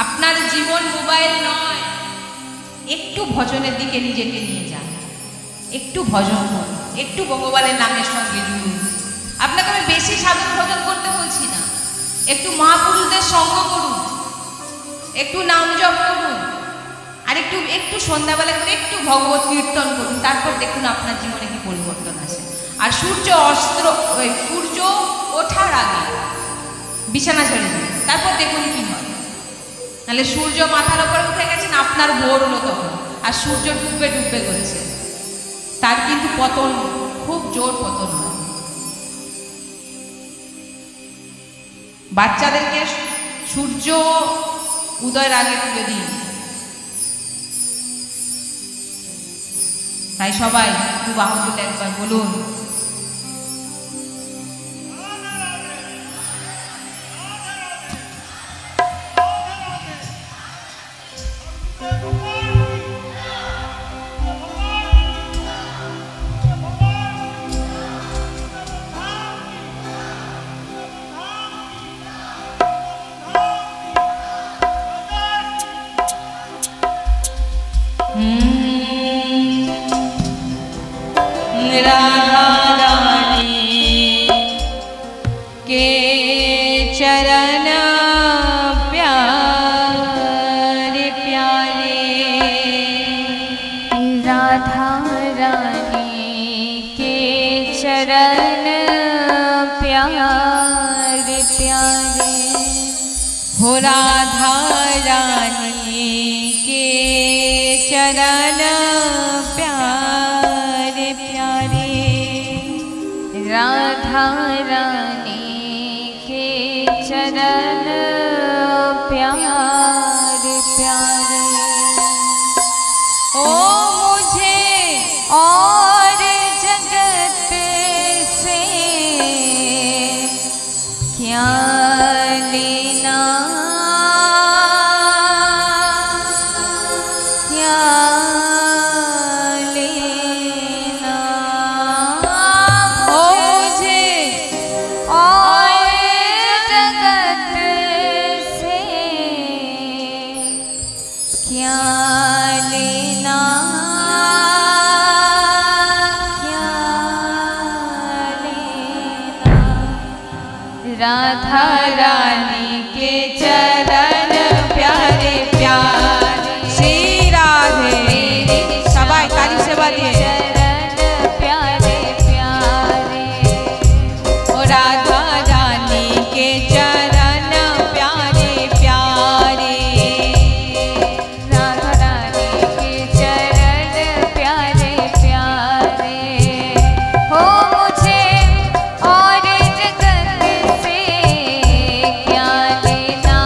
আপনার জীবন মোবাইল নয়, একটু ভজনের দিকে নিজেকে নিয়ে যান, একটু ভজন করুন, একটু ভগবানের নামের সঙ্গে জুড়ুন। আপনাকে আমি বেশি সাধন ভজন করতে বলছি না, একটু মহাপুরুষদের সঙ্গ করুন, একটু নাম জপ করুন, আর একটু একটু সন্ধ্যাবেলা করে একটু ভগবত কীর্তন করুন। তারপর দেখুন আপনার জীবনে কি পরিবর্তন আসে। আর সূর্য ওঠার আগে বিছানা ছেড়ে দিন, তারপর দেখুন কি হয়। নাহলে সূর্য মাথার উপরে উঠে গেছেন, আপনার ভোর হলো তখন, আর সূর্য ডুববে ডুববে করছে, তার কিন্তু পতন, খুব জোর পতন হয়। বাচ্চাদেরকে সূর্য উদয়ের আগে তুলে দিন। তাই সবাই খুব আহত একবার বলুন, चरण प्यारे प्यारे, राधा रानी के चरण प्यारे प्यारे, हो राधा रानी के चरण प्यारे प्यारे, राधा रानी के चरण प्यारे प्यारे। ओ मुझे और जगत से क्या लेना, क्या लेना, मुझे और जगत से क्या लेना, क्या लेना, राधा रानी के चरण प्यारे प्यारे, श्री राधे सबाई ताली से बादिए, चरण प्यारे प्यारे, ओ राधा रानी के चरण प्यारे प्यारे, राधा रानी के चरण प्यारे प्यारे, हो मुझे और जगत से क्या लेना,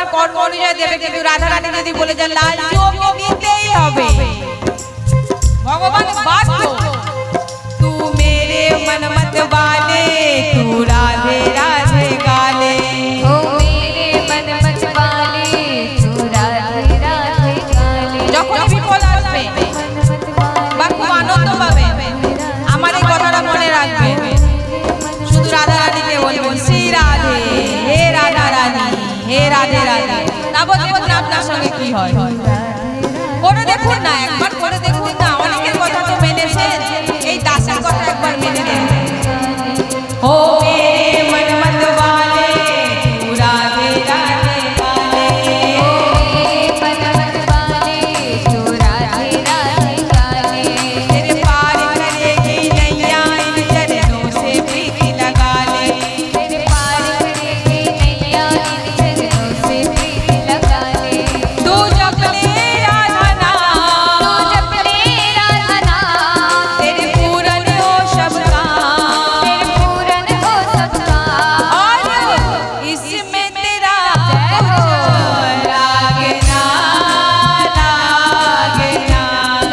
তার কর্ম অনুযায়ী দেবে, কিন্তু রাধা রানী যদি বলে যান লাল চোখে দিতেই হবে, ভগবান বাধ্য। তু মেরে মন মত वाले तू राधे राधे गाले, ओ मेरे मन मत वाले तू राधे राधे गाले। যখন বিপদ আসবে বা খুব আনন্দ পাবে, আমার এই কথাটা মনে রাখবে, শুধু রাধা রানীকে বলবেন শ্রী রাধে, হে রাধা রানী, হে রাধে রাধে। তারপর দেখুন আপনার সঙ্গে কি হয়, করে দেখুন না, একবার করে দেখুন না। অনেকের কথা তো মেনেছে, এই দাসের কথা একবার মেনে দেখুন। ও মেরে মন মত वाले तू राधे राधे गाले, ओ मेरे मन मत वाले तू राधे राधे गाले। तेरे पार करेगी नैया इन चरणों से प्रीति लगा ले, तेरे पार करेगी नैया इन चरणों से प्रीति लगा ले। तू जप ले राधा नाम, तू जप ले राधा नाम, तेरे पूरन हो सबका, तेरे पूरन हो सबका। और इसमें तेरा कुछ लागे ना, लागे ना।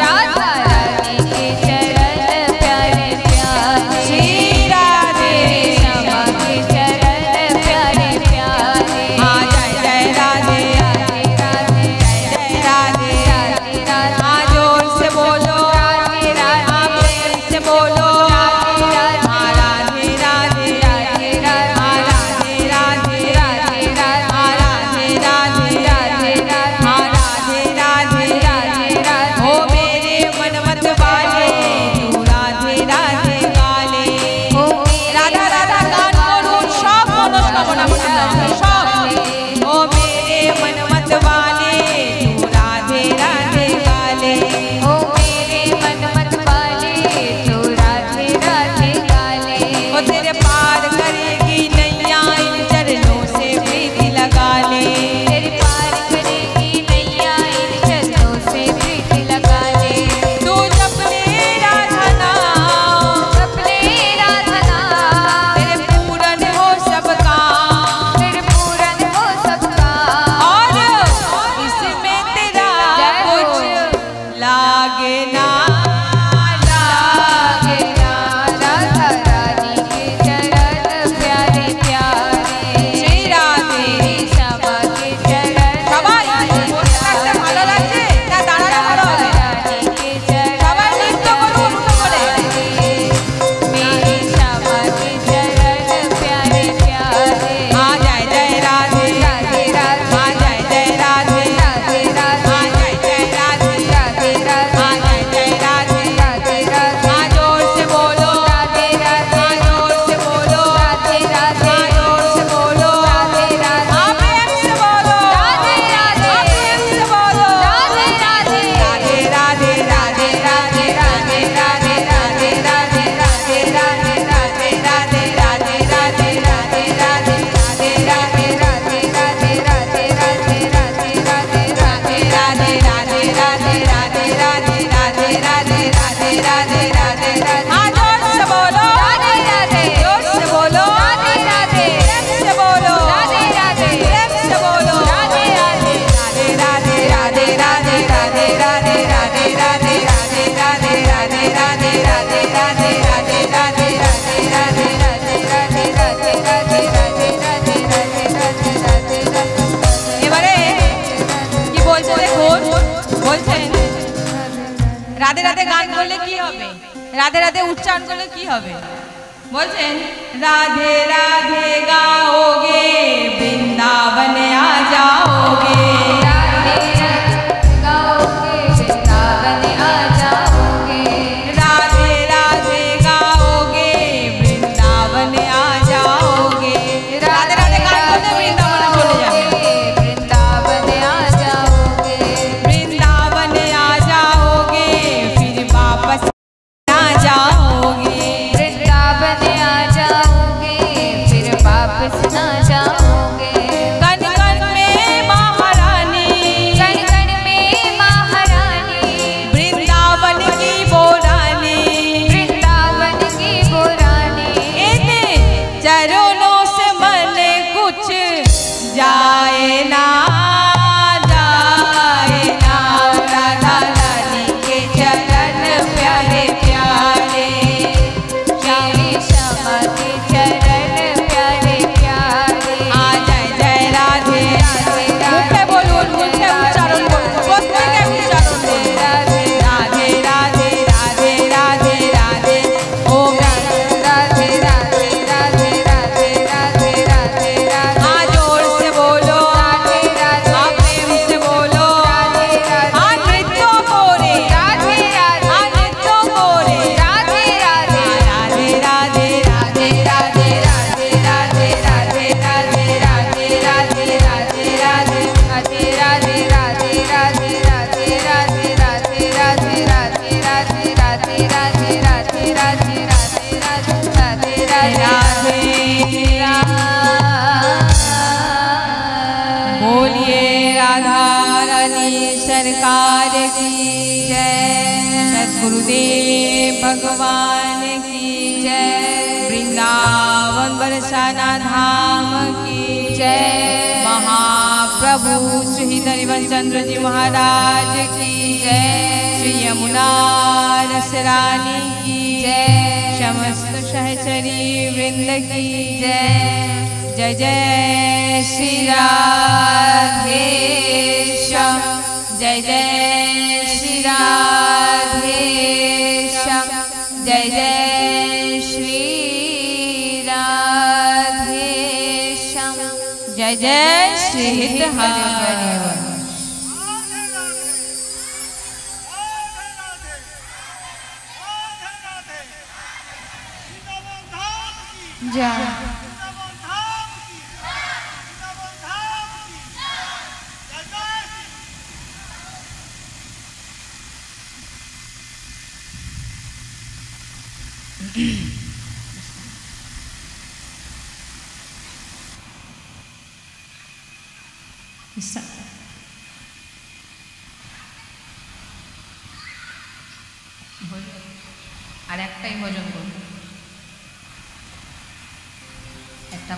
राधा रानी के चरण प्यारे प्यारे, श्री राधे श्यामा के चरण प्यारे प्यारे। हाँ जय जय राधे, राधे राधे जय राधे, राधे राधे। हाँ जोर से बोलो, राधे राधे, हाँ प्रेम से बोलो, राधे राधे, हाँ राधे राधे, राधे राधे, हाँ राधे राधे, राधे राधे, हाँ राधे राधे, राधे राधे, हाँ राधे राधे, राधे राधे। ओ मेरे मन मत वाले तू राधे राधे गाले। ओ রাধা রাধা গান করুন, সব মনস্কামনা পূর্ণ হবে, সব। ও মেরে মন মত वाले तू राधे राधे गाले, ओ मेरे मन मत वाले तू राधे राधे गाले। ओ तेरे पार करेगी नैया इन चरणों से प्रीति लगा ले, तेरे पार करेगी नैया इन चरणों से प्रीति लगा ले। तू जप ले राधा नाम, जप ले राधा नाम, तेरे पूरन हो सबका, तेरे पूरन हो सबका। और इसमें तेरा कुछ लागे ना, लागे ना। राधा रानी के चरण प्यारे प्यारे, श्री राधे श्यामा के चरण সবাই বসে থাকতে ভালো লাগছে না দাঁড়ানো ভালো হবে? रानी के चरण সবাই নৃত্য করুন উঠো করে। मेरे श्यामा के चरण प्यारे प्यारे। हाँ जय जय राधे, राधे राधे, हाँ जय जय राधे, राधे राधे, हाँ जय जय राधे, राधे राधे, हाँ जय जय राधे, राधे राधे, हाँ जोर से बोलो, राधे राधे, हाँ जोर से बोलो, राधे राधे, हाँ जोर से बोलो, राधे राधे, हाँ प्रेम से बोलो, राधे राधे, हाँ प्रेम से बोलो, राधे राधे, राधे राधे, राधे राधे, राधे राधे, राधे राधे, राधे राधे, राधे राधे, राधे राधे, राधे राधे, राधे राधे, राधे राधे, राधे राधे, राधे राधे, राधे राधे, राधे राधे, राधे राधे, राधे राधे, राधे राधे, राधे राधे, हाँ जोर से बोलो, राधे राधे, जोर से बोलो, राधे राधे, प्रेम से बोलो, राधे राधे, प्रेम से बोलो, राधे राधे, राधे राधे, राधे राधे, राधे राधे, राधे राधे, राधे राधे, राधे राधे, राधे राधे, राधे राधे, राधे राधे, राधे राधे, राधे राधे, राधे राधे, राधे राधे, राधे। এবারে কি বলছে দেখুন, বলছেন রাধে রাধে গান করলে কি হবে, রাধে রাধে উচ্চারণ করলে কি হবে, বলছেন রাধে রাধে গাओगे বৃন্দাবন आ जाओगे, राधे राधे गाओगे वृंदावन आ जाओगे, राधे राधे गाओगे বৃন্দাবন आ जाओगे। রাধে রাধে গান করলে বৃন্দাবনে চলে যাবে, वृंदावन आ जाओगे, वृंदावन आ जाओगे, फिर वापस ना जाओगे, वृंदावन आ जाओगे, फिर वापस ना जाओगे। कण कण में वाली सरकार की जय। सद्गुरुदेव भगवान की जय। वृंदावन बरसाना धाम की जय। महाप्रभु श्री हरिवंश चंद्र जी महाराज की जय। श्री यमुना रसरानी की जय। समस्त सहचरी वृंद की जय। जय जय श्री राधेश्याम। जय जय श्री राधेश्याम। जय जय श्री राधेश्याम। जय जय श्री हित हरिवंश। जय আর একটাই ভজন করব, একটা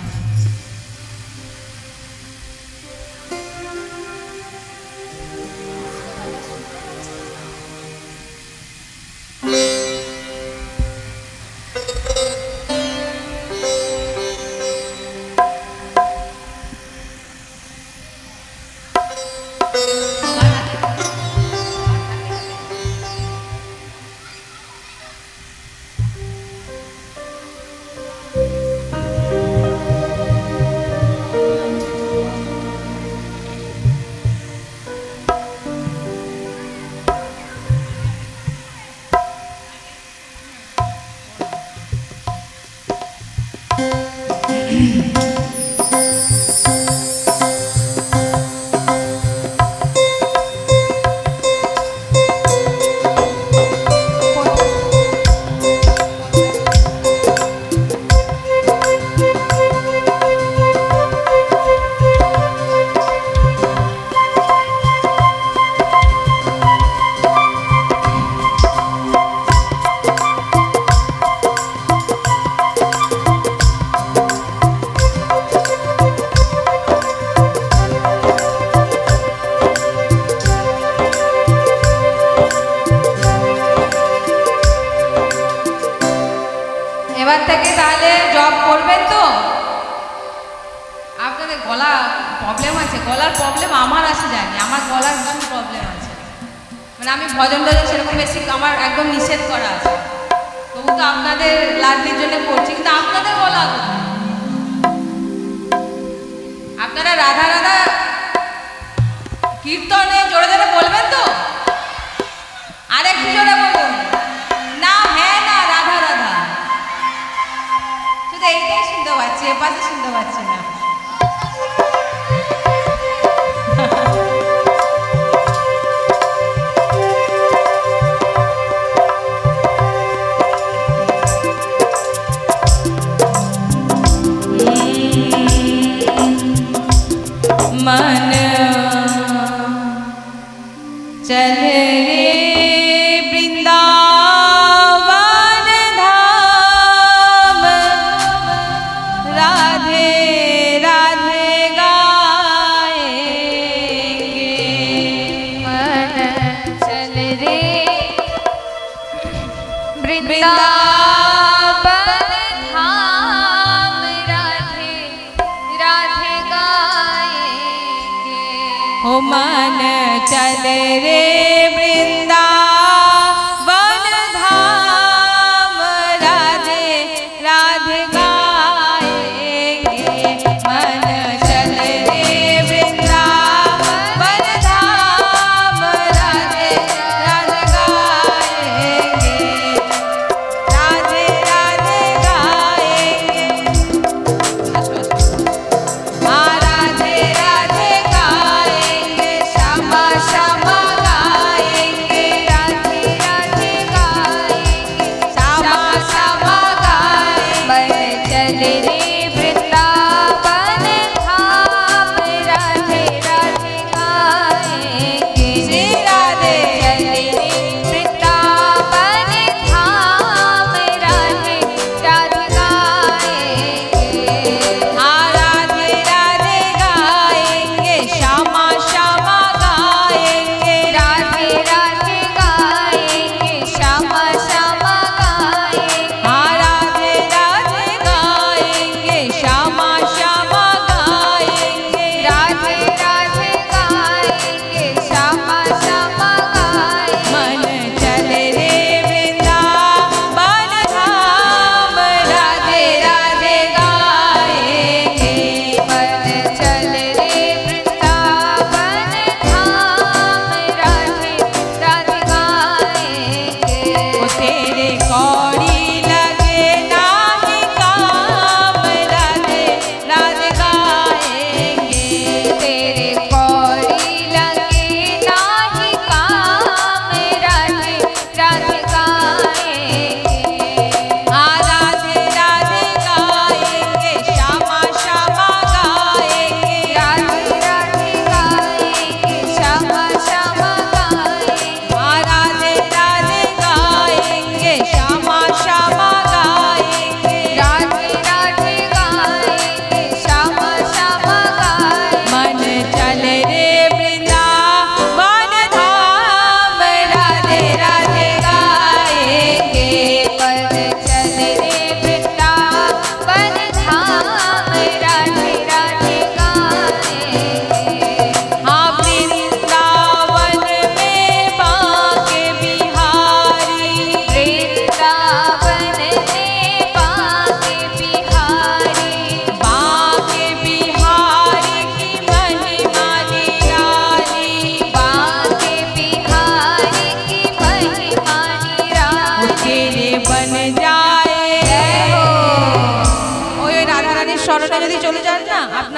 राधे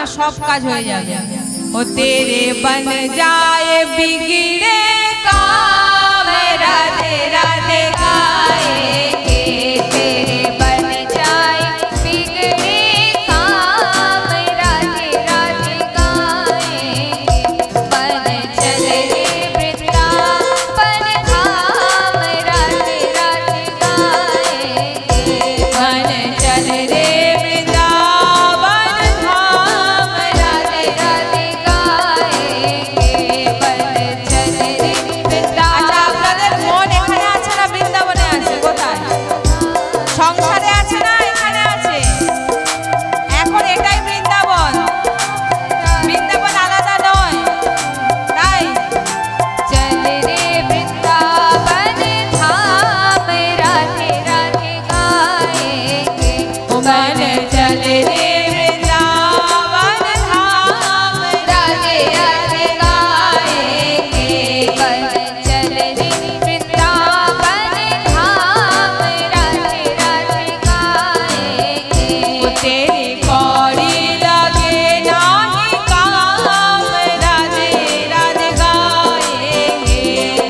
আপনার সব কাজ হয়ে যাবে। ও তেরে বন যায় বিগড়ে কাম, রাধে রাধে গায়েঙ্গে। तेरे बन जाए बिगड़े काम, राधे राधे गाएंगे। बन चल रे वृंदावन धाम, राधे राधे गाएंगे। बन चल रे वृंदावन धाम, राधे राधे गाएंगे। बन चल रे আচ্ছা, আপনাদের মন এখানে আছে না বৃন্দাবনে আছে? কোথায়? সংসারে আছে না এখানে আছে? এখন এটাই বৃন্দাবন, বৃন্দাবন আলাদা নয়, তাই चल रे वृंदावन धाम, राधे राधे गाएंगे। मन चल रे वृंदावन धाम, राधे राधे गाएंगे। बन चल रे वृंदावन धाम, राधे राधे गाएंगे। तेरी कौड़ी लगे नाही काम, राधे राधे गाएंगे।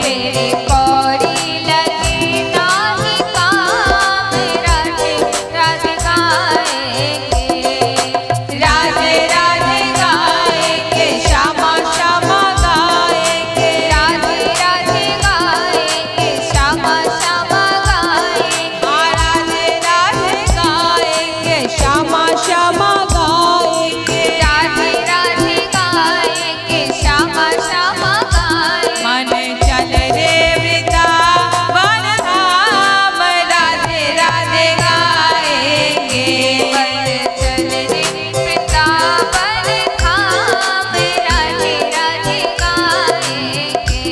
तेरे कौड़ी लगे नाही काम, राधे राधे गाएंगे। राधे राधे गाएंगे, श्यामा श्यामा गाएंगे। राधे राधे गाएंगे, श्यामा श्यामा गाएंगे। राधे राधे गाएंगे, श्यामा श्यामा गाएंगे। राधे राधे गाएंगे, श्यामा श्यामा गाएंगे। मन चल रे वृंदावन धाम, राधे राधे गाएंगे। बन चल रे वृंदावन धाम, राधे राधे गाएंगे।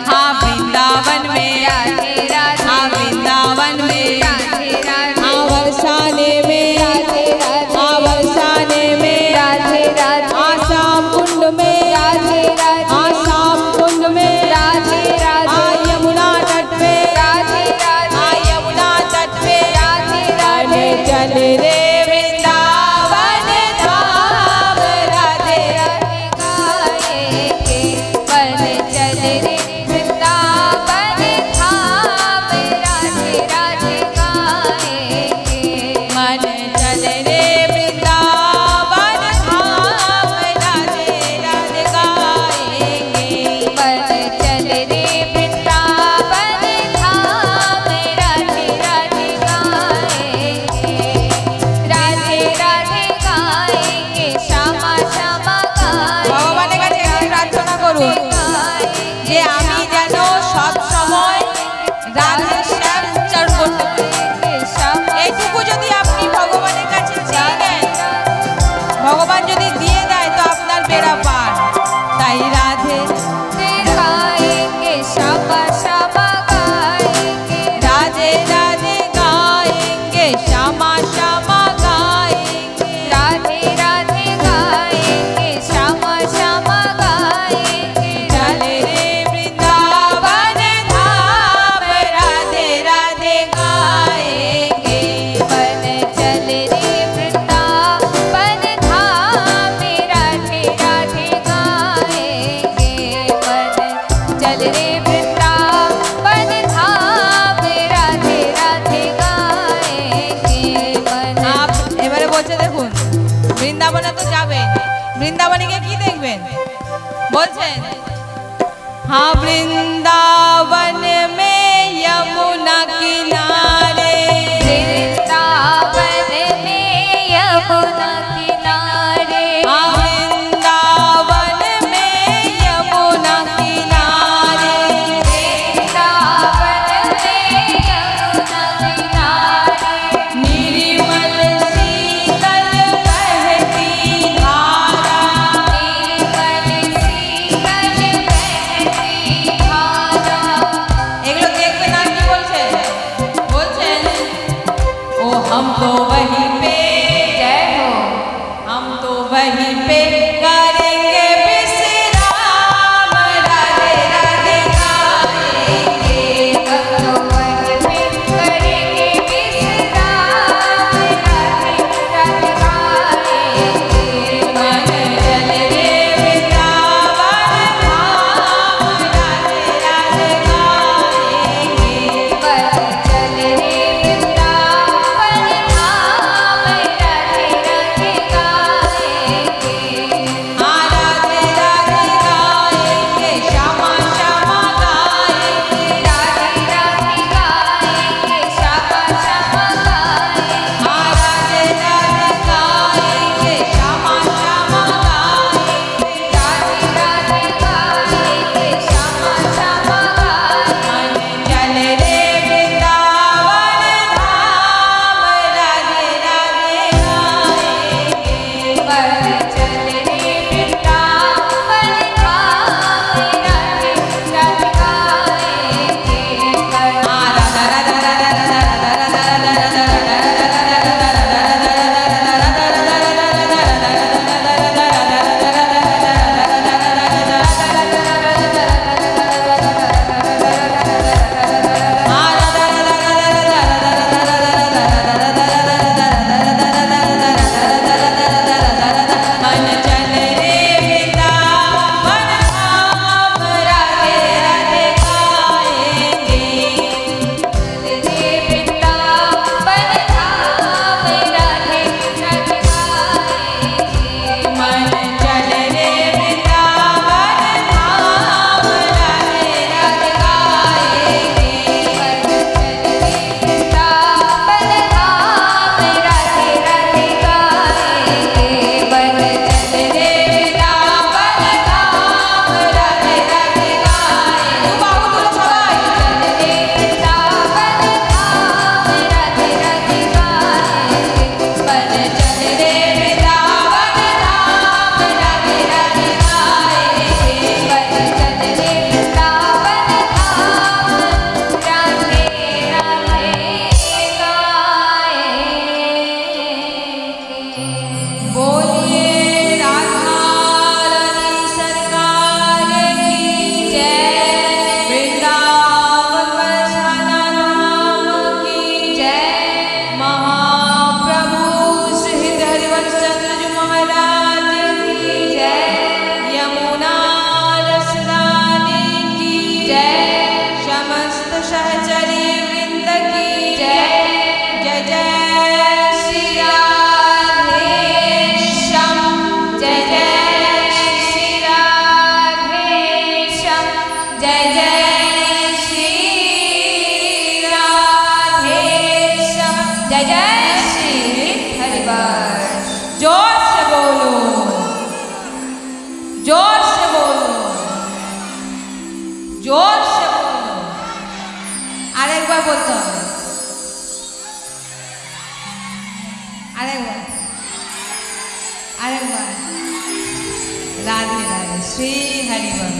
हाँ वृंदावन में, राधे राधे हाँ वृंदावन में, राधे राधे हाँ बरसाने में, राधे राधे हाँ बरसाने में, राधे राधे हाँ श्याम कुंड में, राधे राधे हाँ श्याम कुंड में, राधे राधे हाँ यमुना तट पे, राधे राधे हाँ यमुना तट पे, राधे राधे चल रे वृंदावन धाम, राधे राधे गाएंगे। बन चल रे वृंदावन धाम, राधे राधे गाएंगे। मन चल रे वृंदावन धाम, राधे राधे गाएंगे। बन चल रे वृंदावन धाम, राधे राधे गाएंगे। राधे राधे गाएंगे, श्यामा श्यामा ভগবানের কাছে একটু প্রার্থনা করুন যে আমি যেন সব সময় রাধে শ্যাম উচ্চারণ করতে পারি। এইটুকু যদি আপনি ভগবানের কাছে চেয়ে নেন, ভগবান যদি দিয়ে দেয় তো আপনার বেড়া পার। তাই রাধে गाएंगे, श्यामा श्यामा गाएंगे। राधे राधे गाएंगे, श्यामा श्यामा गाएंगे। राधे राधे गाएंगे, श्यामा श्यामा गाएंगे। चल रे वृंदावन धाम, राधे राधे गाएंगे। बन चल रे वृंदावन धाम, राधे राधे गाएंगे। बन चल रे वृंदावन धाम, राधे राधे गाएंगे। बन आप এবারে বলছে দেখুন, বৃন্দাবনে তো যাবেন, বৃন্দাবনে গিয়ে কি দেখবেন বলছেন? हाँ वृंदावन में यमुना किनारे, वृंदावन में यमुना किनारे। हाँ वृंदावन में यमुना किनारे। वृंदावन में यमुना किनारे। निर्मल शीतल बहती धारा, निर्मल शीतल बहती धारा। আরেকবার বলতে হবে, আরেকবার, আরেকবার। রাধে রাধে, শ্রী হরি বল।